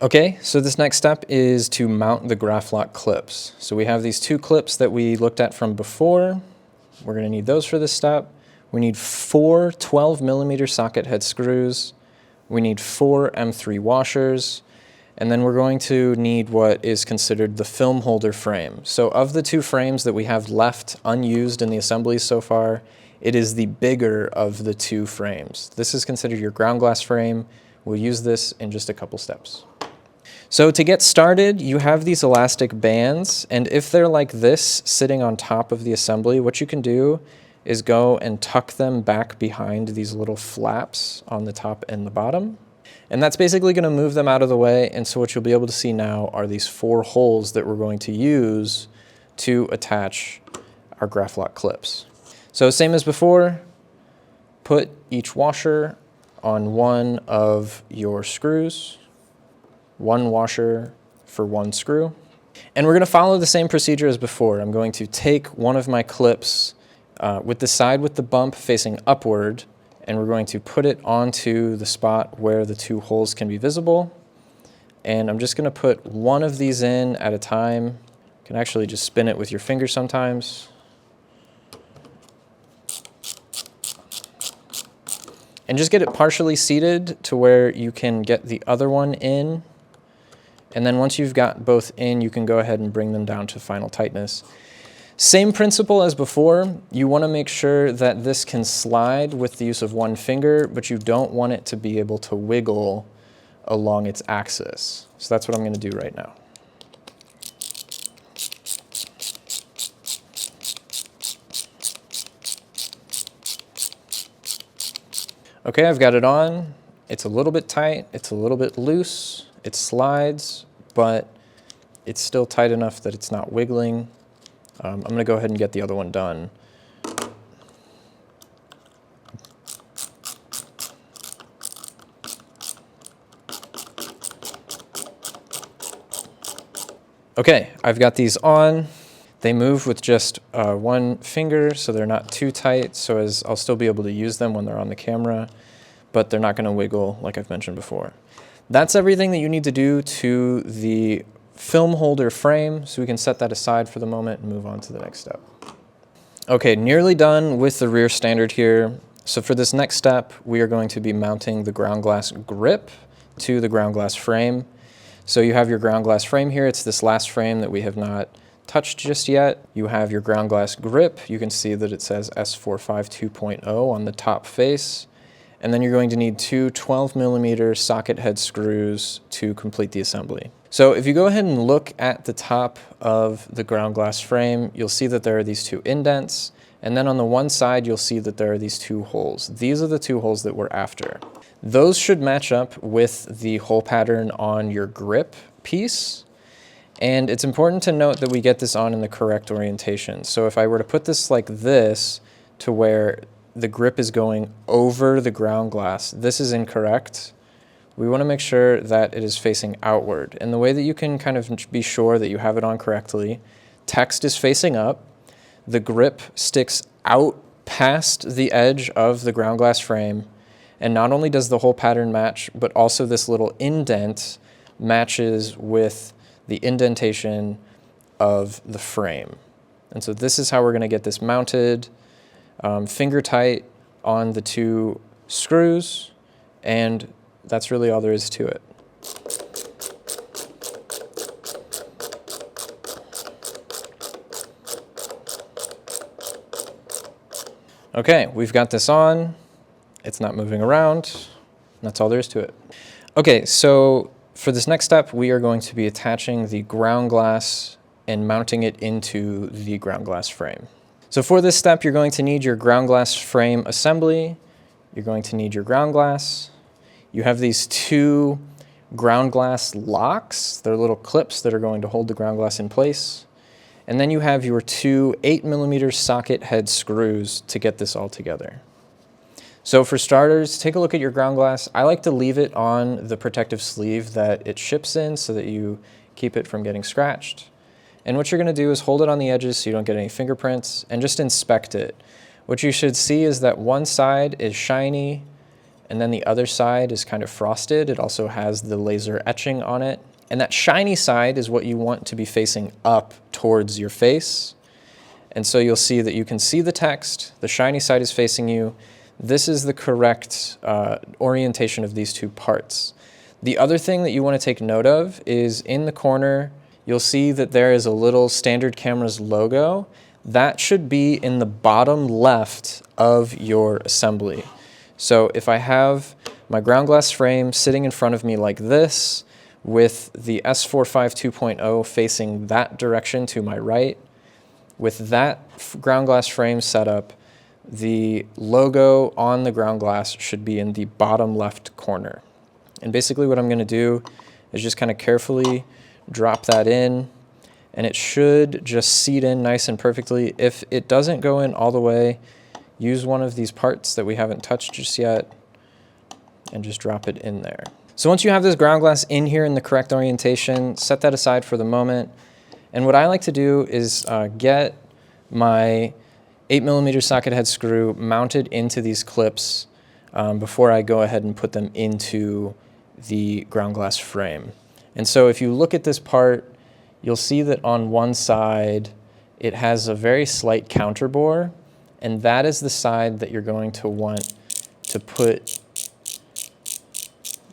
Okay, so this next step is to mount the Graflok clips. So we have these 2 clips that we looked at from before. We're going to need those for this step. We need 4 12mm socket head screws. We need 4 M3 washers. And then we're going to need what is considered the film holder frame. So of the 2 frames that we have left unused in the assemblies so far, it is the bigger of the two frames. This is considered your ground glass frame. We'll use this in just a couple steps. So to get started, you have these elastic bands, and if they're like this, sitting on top of the assembly, what you can do is go and tuck them back behind these little flaps on the top and the bottom. And that's basically going to move them out of the way, and so what you'll be able to see now are these 4 holes that we're going to use to attach our Graflok clips. So same as before, put each washer on one of your screws. 1 washer for 1 screw. And we're going to follow the same procedure as before. I'm going to take one of my clips with the side with the bump facing upward, and we're going to put it onto the spot where the 2 holes can be visible. And I'm just going to put one of these in at a time. You can actually just spin it with your finger sometimes. And just get it partially seated to where you can get the other one in. And then once you've got both in, you can go ahead and bring them down to final tightness. Same principle as before. You want to make sure that this can slide with the use of 1 finger, but you don't want it to be able to wiggle along its axis. So that's what I'm going to do right now. Okay, I've got it on. It's a little bit tight, it's a little bit loose. It slides, but it's still tight enough that it's not wiggling. I'm going to go ahead and get the other one done. Okay, I've got these on. They move with just 1 finger, so they're not too tight, so as I'll still be able to use them when they're on the camera, but they're not going to wiggle like I've mentioned before. That's everything that you need to do to the film holder frame, so we can set that aside for the moment and move on to the next step. Okay, nearly done with the rear standard here. So for this next step, we are going to be mounting the ground glass grip to the ground glass frame. So you have your ground glass frame here. It's this last frame that we have not touched just yet. You have your ground glass grip. You can see that it says S45 2.0 on the top face. And then you're going to need 2 12mm socket head screws to complete the assembly. So if you go ahead and look at the top of the ground glass frame, you'll see that there are these 2 indents. And then on the one side, you'll see that there are these 2 holes. These are the 2 holes that we're after. Those should match up with the hole pattern on your grip piece. And it's important to note that we get this on in the correct orientation. So if I were to put this like this to where the grip is going over the ground glass, this is incorrect. We want to make sure that it is facing outward. And the way that you can kind of be sure that you have it on correctly, text is facing up, the grip sticks out past the edge of the ground glass frame, and not only does the whole pattern match, but also this little indent matches with the indentation of the frame. And so this is how we're going to get this mounted, finger tight on the 2 screws, and that's really all there is to it. Okay, we've got this on. It's not moving around. That's all there is to it. Okay, so for this next step, we are going to be attaching the ground glass and mounting it into the ground glass frame. So for this step, you're going to need your ground glass frame assembly. You're going to need your ground glass. You have these 2 ground glass locks. They're little clips that are going to hold the ground glass in place. And then you have your 2 8mm socket head screws to get this all together. So for starters, take a look at your ground glass. I like to leave it on the protective sleeve that it ships in so that you keep it from getting scratched. And what you're going to do is hold it on the edges so you don't get any fingerprints, and just inspect it. What you should see is that one side is shiny, and then the other side is kind of frosted. It also has the laser etching on it. And that shiny side is what you want to be facing up towards your face. And so you'll see that you can see the text. The shiny side is facing you. This is the correct orientation of these 2 parts. The other thing that you want to take note of is in the corner, you'll see that there is a little Standard Cameras logo. that should be in the bottom left of your assembly. So if I have my ground glass frame sitting in front of me like this, with the S45 2.0 facing that direction to my right, with that ground glass frame set up, the logo on the ground glass should be in the bottom left corner. And basically what I'm going to do is just kind of carefully drop that in, and it should just seat in nice and perfectly. If it doesn't go in all the way, use one of these parts that we haven't touched just yet and just drop it in there. So once you have this ground glass in here in the correct orientation, set that aside for the moment. And what I like to do is get my 8mm socket head screw mounted into these clips before I go ahead and put them into the ground glass frame. And so if you look at this part, you'll see that on one side it has a very slight counterbore, and that is the side that you're going to want to put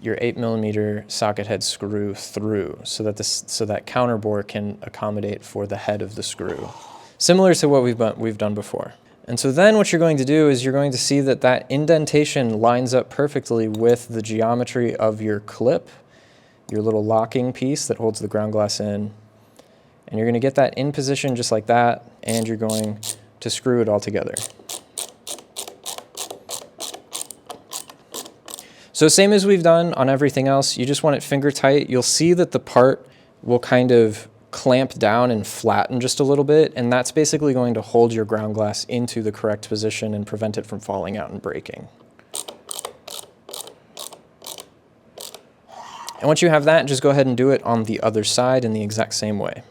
your 8mm socket head screw through, so that that counterbore can accommodate for the head of the screw, similar to what we've done before. And so then what you're going to do is you're going to see that that indentation lines up perfectly with the geometry of your clip, your little locking piece that holds the ground glass in. And you're going to get that in position just like that, and you're going to screw it all together. So same as we've done on everything else, you just want it finger tight. You'll see that the part will kind of clamp down and flatten just a little bit, and that's basically going to hold your ground glass into the correct position and prevent it from falling out and breaking. And once you have that, just go ahead and do it on the other side in the exact same way.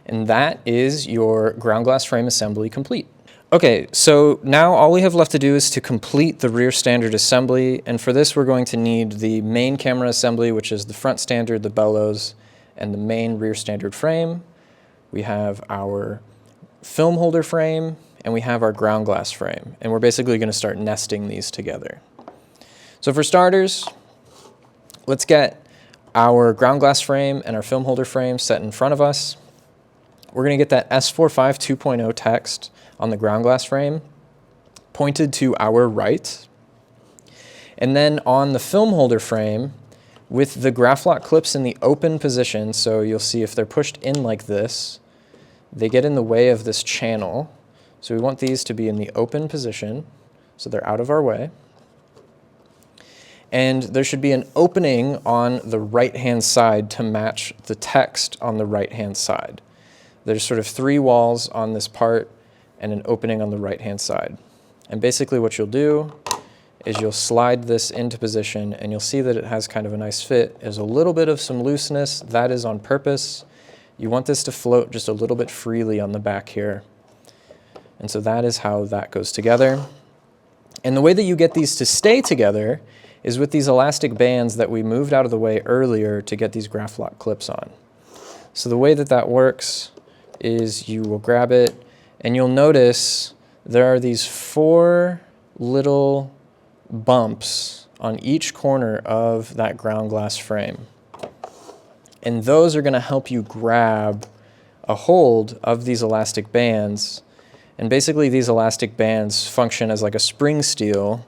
And that is your ground glass frame assembly complete. Okay, so now all we have left to do is to complete the rear standard assembly, and for this we're going to need the main camera assembly, which is the front standard, the bellows, and the main rear standard frame. We have our film holder frame, and we have our ground glass frame, and we're basically going to start nesting these together. So for starters, let's get our ground glass frame and our film holder frame set in front of us. We're going to get that S45 2.0 text on the ground glass frame pointed to our right. And then on the film holder frame, with the Graflok clips in the open position, so you'll see if they're pushed in like this, they get in the way of this channel. So we want these to be in the open position, so they're out of our way. And there should be an opening on the right-hand side to match the text on the right-hand side. There's sort of 3 walls on this part and an opening on the right-hand side. And basically what you'll do is you'll slide this into position, and you'll see that it has kind of a nice fit. There's a little bit of some looseness. That is on purpose. You want this to float just a little bit freely on the back here. And so that is how that goes together. And the way that you get these to stay together is with these elastic bands that we moved out of the way earlier to get these Graflok clips on. So the way that that works is you will grab it, and you'll notice there are these 4 little bumps on each corner of that ground glass frame. And those are going to help you grab a hold of these elastic bands. And basically these elastic bands function as like a spring steel,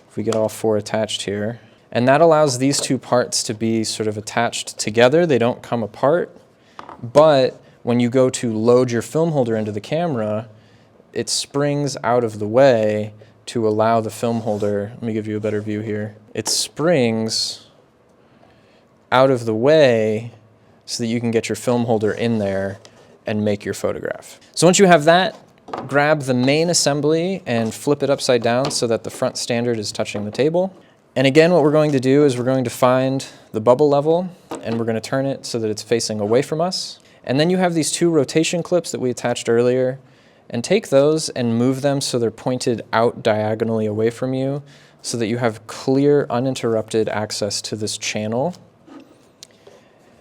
if we get all 4 attached here. And that allows these 2 parts to be sort of attached together. They don't come apart, but when you go to load your film holder into the camera, it springs out of the way to allow the film holder, let me give you a better view here. It springs out of the way so that you can get your film holder in there and make your photograph. So once you have that, grab the main assembly and flip it upside down so that the front standard is touching the table. And again, what we're going to do is we're going to find the bubble level, and we're going to turn it so that it's facing away from us. And then you have these 2 rotation clips that we attached earlier, and take those and move them so they're pointed out diagonally away from you so that you have clear, uninterrupted access to this channel.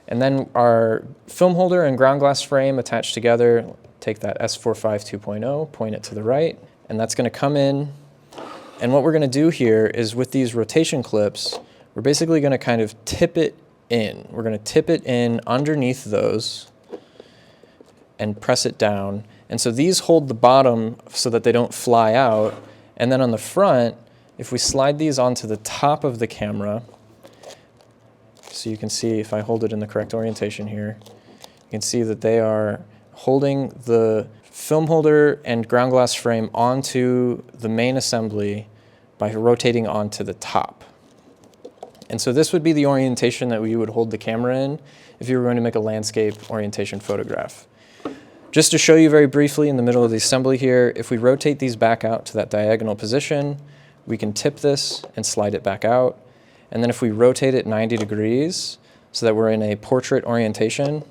And then our film holder and ground glass frame attached together, take that S45 2.0, point it to the right, and that's going to come in. And what we're going to do here is with these rotation clips, we're basically going to kind of tip it in. We're going to tip it in underneath those. and press it down. And so these hold the bottom so that they don't fly out. And then on the front, if we slide these onto the top of the camera, so you can see if I hold it in the correct orientation here, you can see that they are holding the film holder and ground glass frame onto the main assembly by rotating onto the top. And so this would be the orientation that we would hold the camera in if you were going to make a landscape orientation photograph. Just to show you very briefly in the middle of the assembly here, if we rotate these back out to that diagonal position, we can tip this and slide it back out. And then if we rotate it 90 degrees so that we're in a portrait orientation,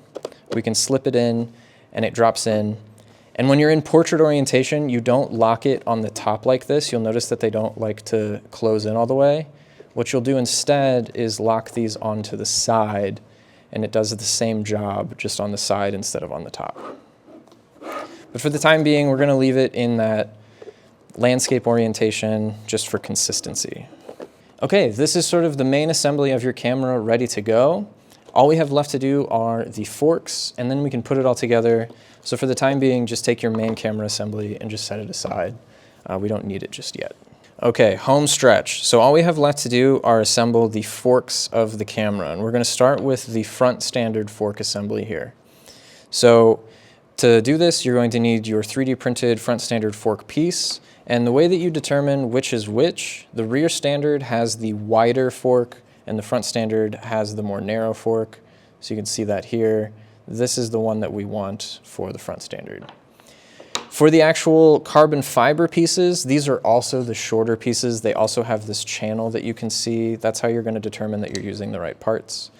we can slip it in and it drops in. And when you're in portrait orientation, you don't lock it on the top like this. You'll notice that they don't like to close in all the way. What you'll do instead is lock these onto the side, and it does the same job just on the side instead of on the top. But for the time being, we're going to leave it in that landscape orientation just for consistency. Okay, this is sort of the main assembly of your camera ready to go. All we have left to do are the forks, and then we can put it all together. So for the time being, just take your main camera assembly and just set it aside. We don't need it just yet. Okay, home stretch. So all we have left to do are assemble the forks of the camera, and we're going to start with the front standard fork assembly here. So to do this, you're going to need your 3D printed front standard fork piece, and the way that you determine which is which, the rear standard has the wider fork and the front standard has the more narrow fork. So you can see that here. This is the one that we want for the front standard. For the actual carbon fiber pieces, these are also the shorter pieces. They also have this channel that you can see. That's how you're going to determine that you're using the right parts.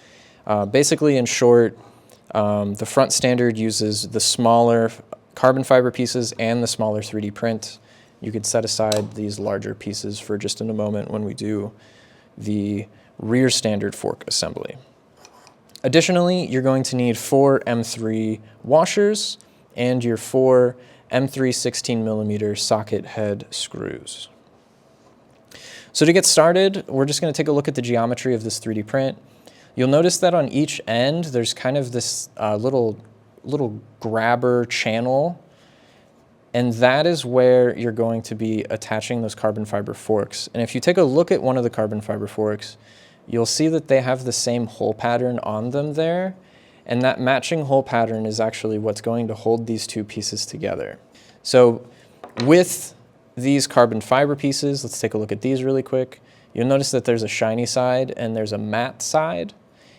Basically, in short, the front standard uses the smaller carbon fiber pieces and the smaller 3D print. You could set aside these larger pieces for just in a moment when we do the rear standard fork assembly. Additionally, you're going to need 4 M3 washers and your 4 M3 16mm socket head screws. So to get started, we're just going to take a look at the geometry of this 3D print. You'll notice that on each end, there's kind of this little grabber channel, and that is where you're going to be attaching those carbon fiber forks. And if you take a look at one of the carbon fiber forks, you'll see that they have the same hole pattern on them there, and that matching hole pattern is actually what's going to hold these two pieces together. So with these carbon fiber pieces, let's take a look at these really quick. You'll notice that there's a shiny side and there's a matte side.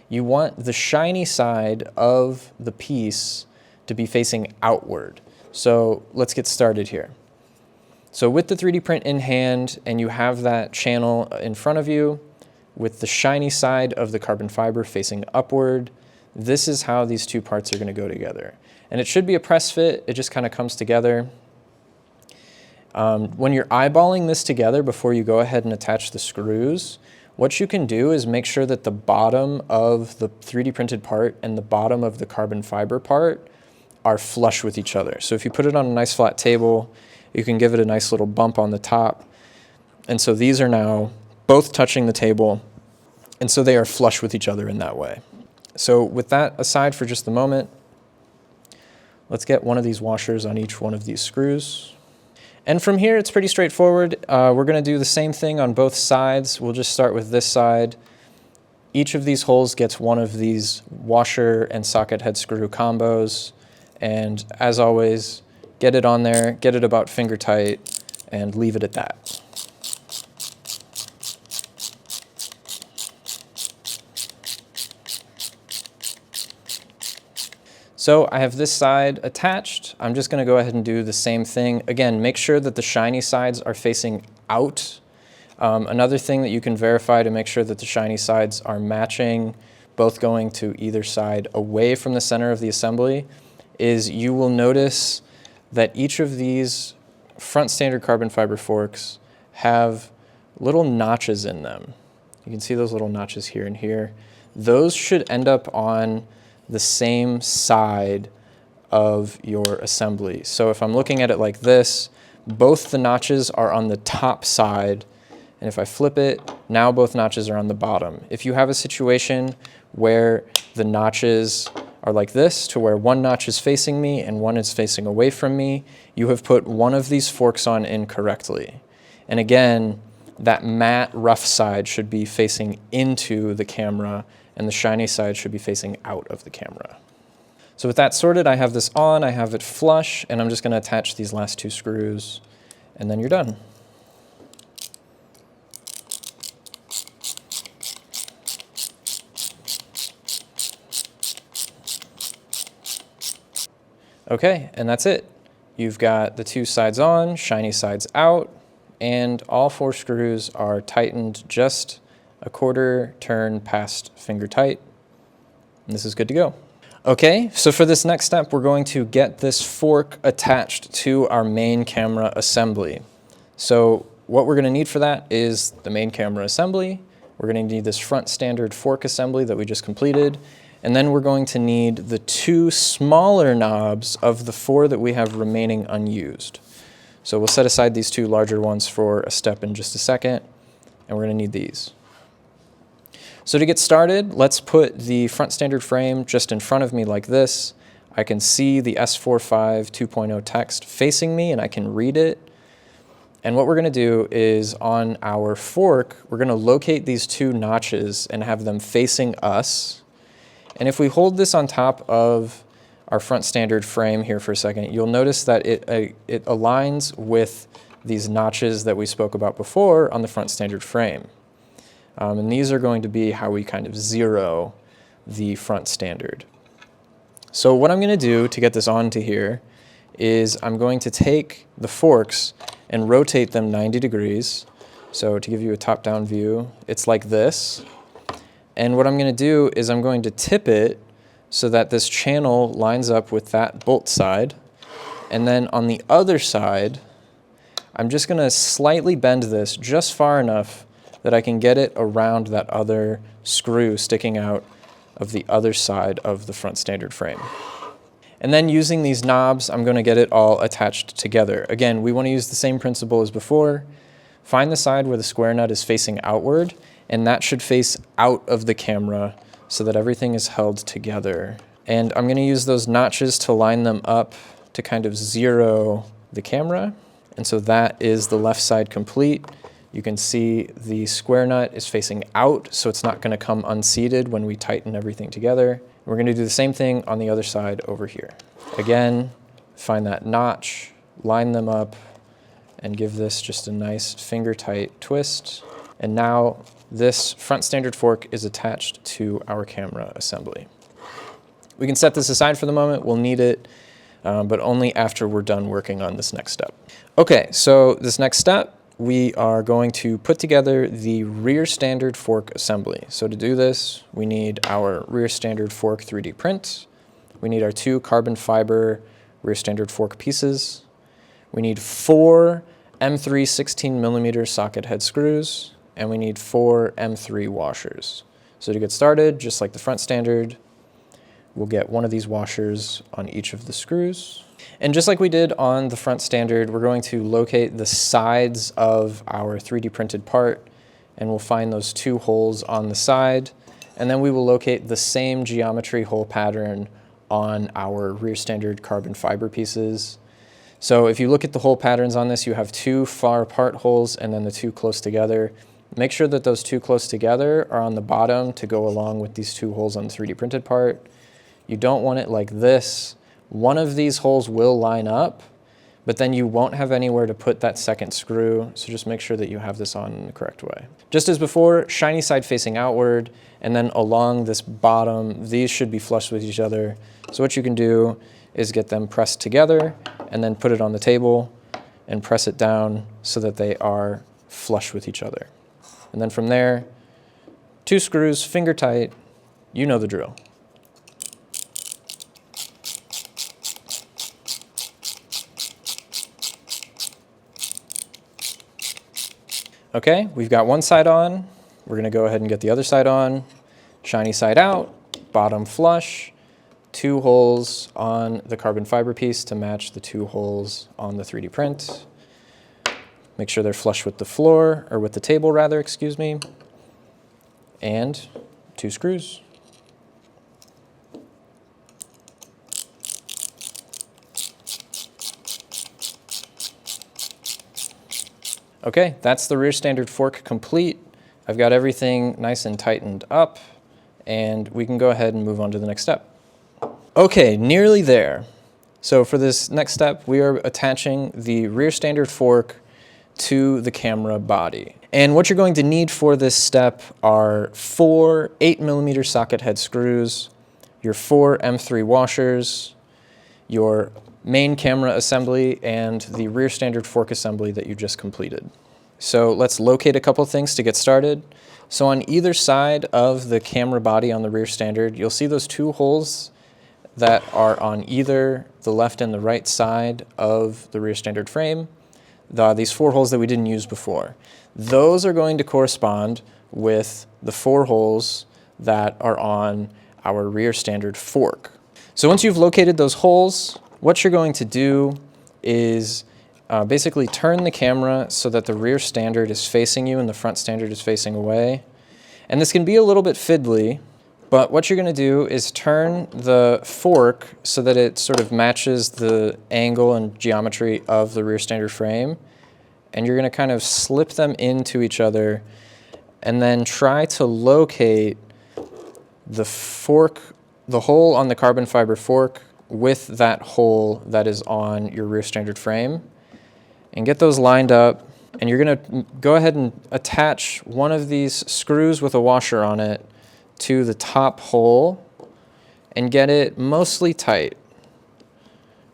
You want the shiny side of the piece to be facing outward. So let's get started here. So with the 3D print in hand and you have that channel in front of you, with the shiny side of the carbon fiber facing upward, this is how these two parts are going to go together. And it should be a press fit, it just kind of comes together. When you're eyeballing this together before you go ahead and attach the screws, what you can do is make sure that the bottom of the 3D printed part and the bottom of the carbon fiber part are flush with each other. So if you put it on a nice flat table, you can give it a nice little bump on the top. And so these are now both touching the table, and so they are flush with each other in that way. So with that aside for just a moment, let's get one of these washers on each one of these screws. And from here, it's pretty straightforward. We're going to do the same thing on both sides. We'll just start with this side. Each of these holes gets one of these washer and socket head screw combos. And as always, get it on there, get it about finger tight, and leave it at that. So I have this side attached. I'm just going to go ahead and do the same thing. Again, make sure that the shiny sides are facing out. Another thing that you can verify to make sure that the shiny sides are matching, both going to either side away from the center of the assembly, is you will notice that each of these front standard carbon fiber forks have little notches in them. You can see those little notches here and here. Those should end up on the same side of your assembly. So if I'm looking at it like this, both the notches are on the top side, and if I flip it, now both notches are on the bottom. If you have a situation where the notches are like this, to where one notch is facing me and one is facing away from me, you have put one of these forks on incorrectly. And again, that matte rough side should be facing into the camera and the shiny side should be facing out of the camera. So with that sorted, I have this on, I have it flush, and I'm just going to attach these last two screws, and then you're done. Okay, and that's it. You've got the two sides on, shiny sides out, and all four screws are tightened just a quarter turn past finger tight. And this is good to go. Okay, so for this next step, we're going to get this fork attached to our main camera assembly. So what we're gonna need for that is the main camera assembly. We're gonna need this front standard fork assembly that we just completed. And then we're going to need the two smaller knobs of the four that we have remaining unused. So we'll set aside these two larger ones for a step in just a second, and we're gonna need these. So to get started, let's put the front standard frame just in front of me like this. I can see the S45 2.0 text facing me and I can read it. And what we're gonna do is on our fork, we're gonna locate these two notches and have them facing us. And if we hold this on top of our front standard frame here for a second, you'll notice that it aligns with these notches that we spoke about before on the front standard frame. And these are going to be how we kind of zero the front standard. So what I'm going to do to get this onto here is I'm going to take the forks and rotate them 90 degrees. So to give you a top-down view, it's like this. And what I'm going to do is I'm going to tip it so that this channel lines up with that bolt side. And then on the other side, I'm just going to slightly bend this just far enough that I can get it around that other screw sticking out of the other side of the front standard frame. And then using these knobs, I'm going to get it all attached together. Again, we want to use the same principle as before. Find the side where the square nut is facing outward, and that should face out of the camera so that everything is held together. And I'm going to use those notches to line them up to kind of zero the camera. And so that is the left side complete. You can see the square nut is facing out, so it's not going to come unseated when we tighten everything together. We're going to do the same thing on the other side over here. Again, find that notch, line them up, and give this just a nice finger-tight twist. And now this front standard fork is attached to our camera assembly. We can set this aside for the moment. We'll need it, but only after we're done working on this next step. Okay, so this next step, we are going to put together the rear standard fork assembly. So to do this, we need our rear standard fork 3D print. We need our two carbon fiber rear standard fork pieces. We need 4 M3 16mm socket head screws, and we need 4 M3 washers. So to get started, just like the front standard, we'll get one of these washers on each of the screws. And just like we did on the front standard, we're going to locate the sides of our 3D printed part, and we'll find those two holes on the side, and then we will locate the same geometry hole pattern on our rear standard carbon fiber pieces. So if you look at the hole patterns on this, you have two far apart holes and then the two close together. Make sure that those two close together are on the bottom to go along with these two holes on the 3D printed part. You don't want it like this. One of these holes will line up, but then you won't have anywhere to put that second screw, so just make sure that you have this on in the correct way. Just as before, shiny side facing outward, and then along this bottom, these should be flush with each other. So what you can do is get them pressed together, and then put it on the table, and press it down so that they are flush with each other. And then from there, two screws, finger tight, you know the drill. Okay, we've got one side on. We're going to go ahead and get the other side on. Shiny side out, bottom flush, two holes on the carbon fiber piece to match the two holes on the 3D print. Make sure they're flush with the floor, or with the table rather, excuse me. And two screws. Okay, that's the rear standard fork complete. I've got everything nice and tightened up, and we can go ahead and move on to the next step. Okay, nearly there. So for this next step, we are attaching the rear standard fork to the camera body. And what you're going to need for this step are 4 8mm socket head screws, your 4 M3 washers, your main camera assembly, and the rear standard fork assembly that you just completed. So let's locate a couple things to get started. So on either side of the camera body on the rear standard, you'll see those 2 holes that are on either the left and the right side of the rear standard frame. These 4 holes that we didn't use before. Those are going to correspond with the 4 holes that are on our rear standard fork. So once you've located those holes, what you're going to do is basically turn the camera so that the rear standard is facing you and the front standard is facing away. And this can be a little bit fiddly, but what you're going to do is turn the fork so that it sort of matches the angle and geometry of the rear standard frame. And you're going to kind of slip them into each other and then try to locate the fork, the hole on the carbon fiber fork with that hole that is on your rear standard frame, and get those lined up. And you're going to go ahead and attach one of these screws with a washer on it to the top hole and get it mostly tight,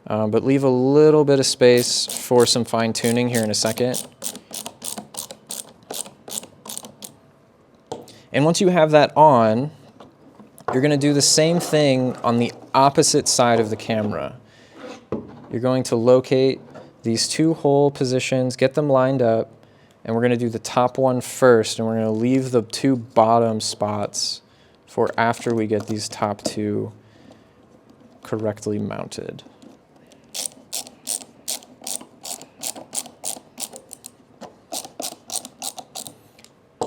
but leave a little bit of space for some fine tuning here in a second. And once you have that on, you're going to do the same thing on the opposite side of the camera. You're going to locate these 2 hole positions, get them lined up, and we're going to do the top one first, and we're going to leave the 2 bottom spots for after we get these top 2 correctly mounted.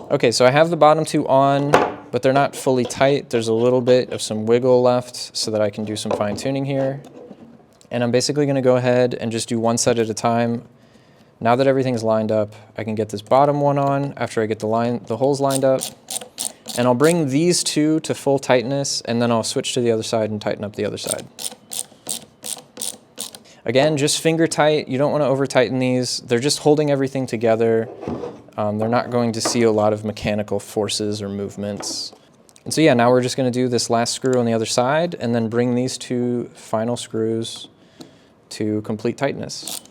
Okay, so I have the bottom 2 on, but they're not fully tight. There's a little bit of some wiggle left so that I can do some fine tuning here. And I'm basically going to go ahead and just do one set at a time. Now that everything's lined up, I can get this bottom one on after I get the holes lined up. And I'll bring these 2 to full tightness, and then I'll switch to the other side and tighten up the other side. Again, just finger tight. You don't want to over tighten these. They're just holding everything together. They're not going to see a lot of mechanical forces or movements. And so yeah, now we're just going to do this last screw on the other side and then bring these 2 final screws to complete tightness.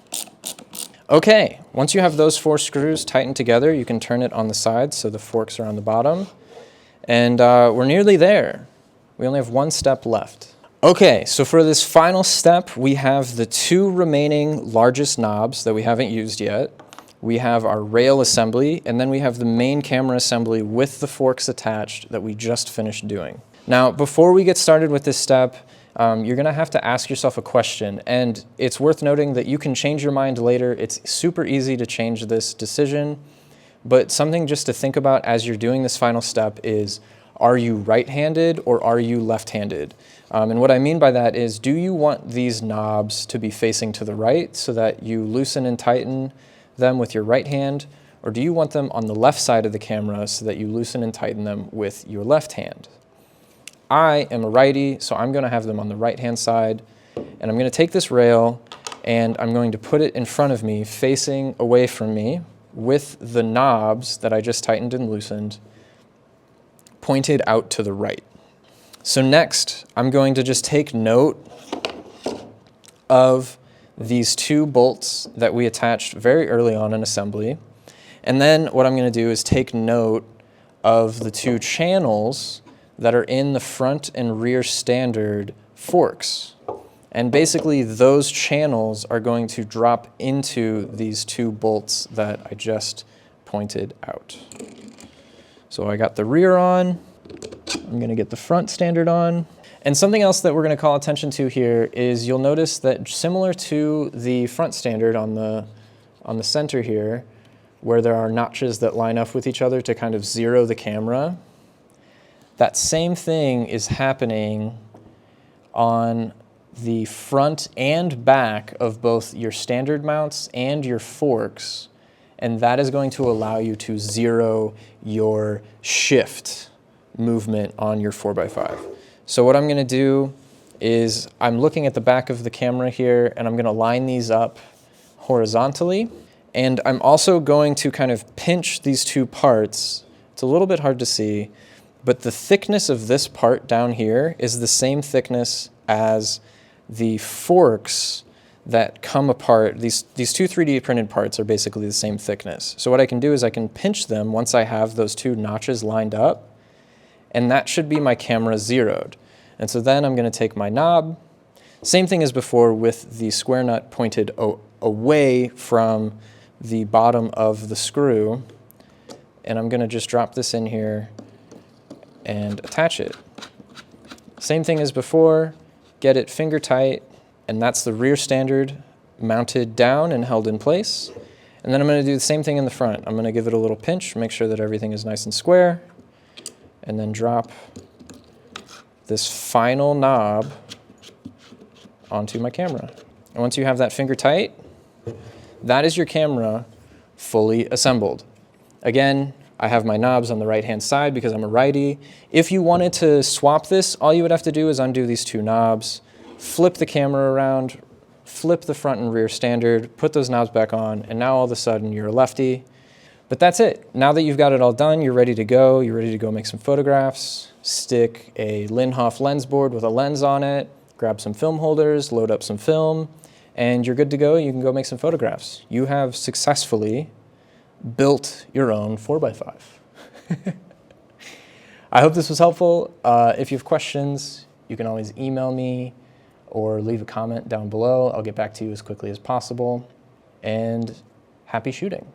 Okay, once you have those 4 screws tightened together, you can turn it on the side so the forks are on the bottom. And we're nearly there. We only have 1 step left. Okay, so for this final step, we have the 2 remaining largest knobs that we haven't used yet. We have our rail assembly, and then we have the main camera assembly with the forks attached that we just finished doing. Now, before we get started with this step, you're going to have to ask yourself a question, and it's worth noting that you can change your mind later. It's super easy to change this decision, but something just to think about as you're doing this final step is, are you right-handed or are you left-handed? And what I mean by that is, do you want these knobs to be facing to the right so that you loosen and tighten them with your right hand, or do you want them on the left side of the camera so that you loosen and tighten them with your left hand? I am a righty, so I'm going to have them on the right-hand side, and I'm going to take this rail and I'm going to put it in front of me, facing away from me, with the knobs that I just tightened and loosened pointed out to the right. So next, I'm going to just take note of these 2 bolts that we attached very early on in assembly, and then what I'm going to do is take note of the 2 channels that are in the front and rear standard forks. And basically those channels are going to drop into these 2 bolts that I just pointed out. So I got the rear on, I'm going to get the front standard on. And something else that we're going to call attention to here is you'll notice that similar to the front standard on the center here, where there are notches that line up with each other to kind of zero the camera, that same thing is happening on the front and back of both your standard mounts and your forks. and that is going to allow you to zero your shift movement on your 4x5. So what I'm going to do is I'm looking at the back of the camera here, and I'm going to line these up horizontally, and I'm also going to kind of pinch these two parts. It's a little bit hard to see, but the thickness of this part down here is the same thickness as the forks that come apart. These two 3D printed parts are basically the same thickness. So what I can do is I can pinch them once I have those two notches lined up, and that should be my camera zeroed. And so then I'm going to take my knob, same thing as before with the square nut pointed away from the bottom of the screw, and I'm going to just drop this in here and attach it. Same thing as before, get it finger tight, and that's the rear standard mounted down and held in place. And then I'm going to do the same thing in the front. I'm going to give it a little pinch, make sure that everything is nice and square, and then drop this final knob onto my camera. And once you have that finger tight, that is your camera fully assembled. Again, I have my knobs on the right-hand side because I'm a righty. If you wanted to swap this, all you would have to do is undo these two knobs, flip the camera around, flip the front and rear standard, put those knobs back on, and now all of a sudden you're a lefty. But that's it. Now that you've got it all done, you're ready to go. You're ready to go make some photographs, stick a Linhof Lensboard with a lens on it, grab some film holders, load up some film, and you're good to go. You can go make some photographs. You have successfully built your own 4x5. I hope this was helpful. If you have questions, you can always email me or leave a comment down below. I'll get back to you as quickly as possible. And happy shooting.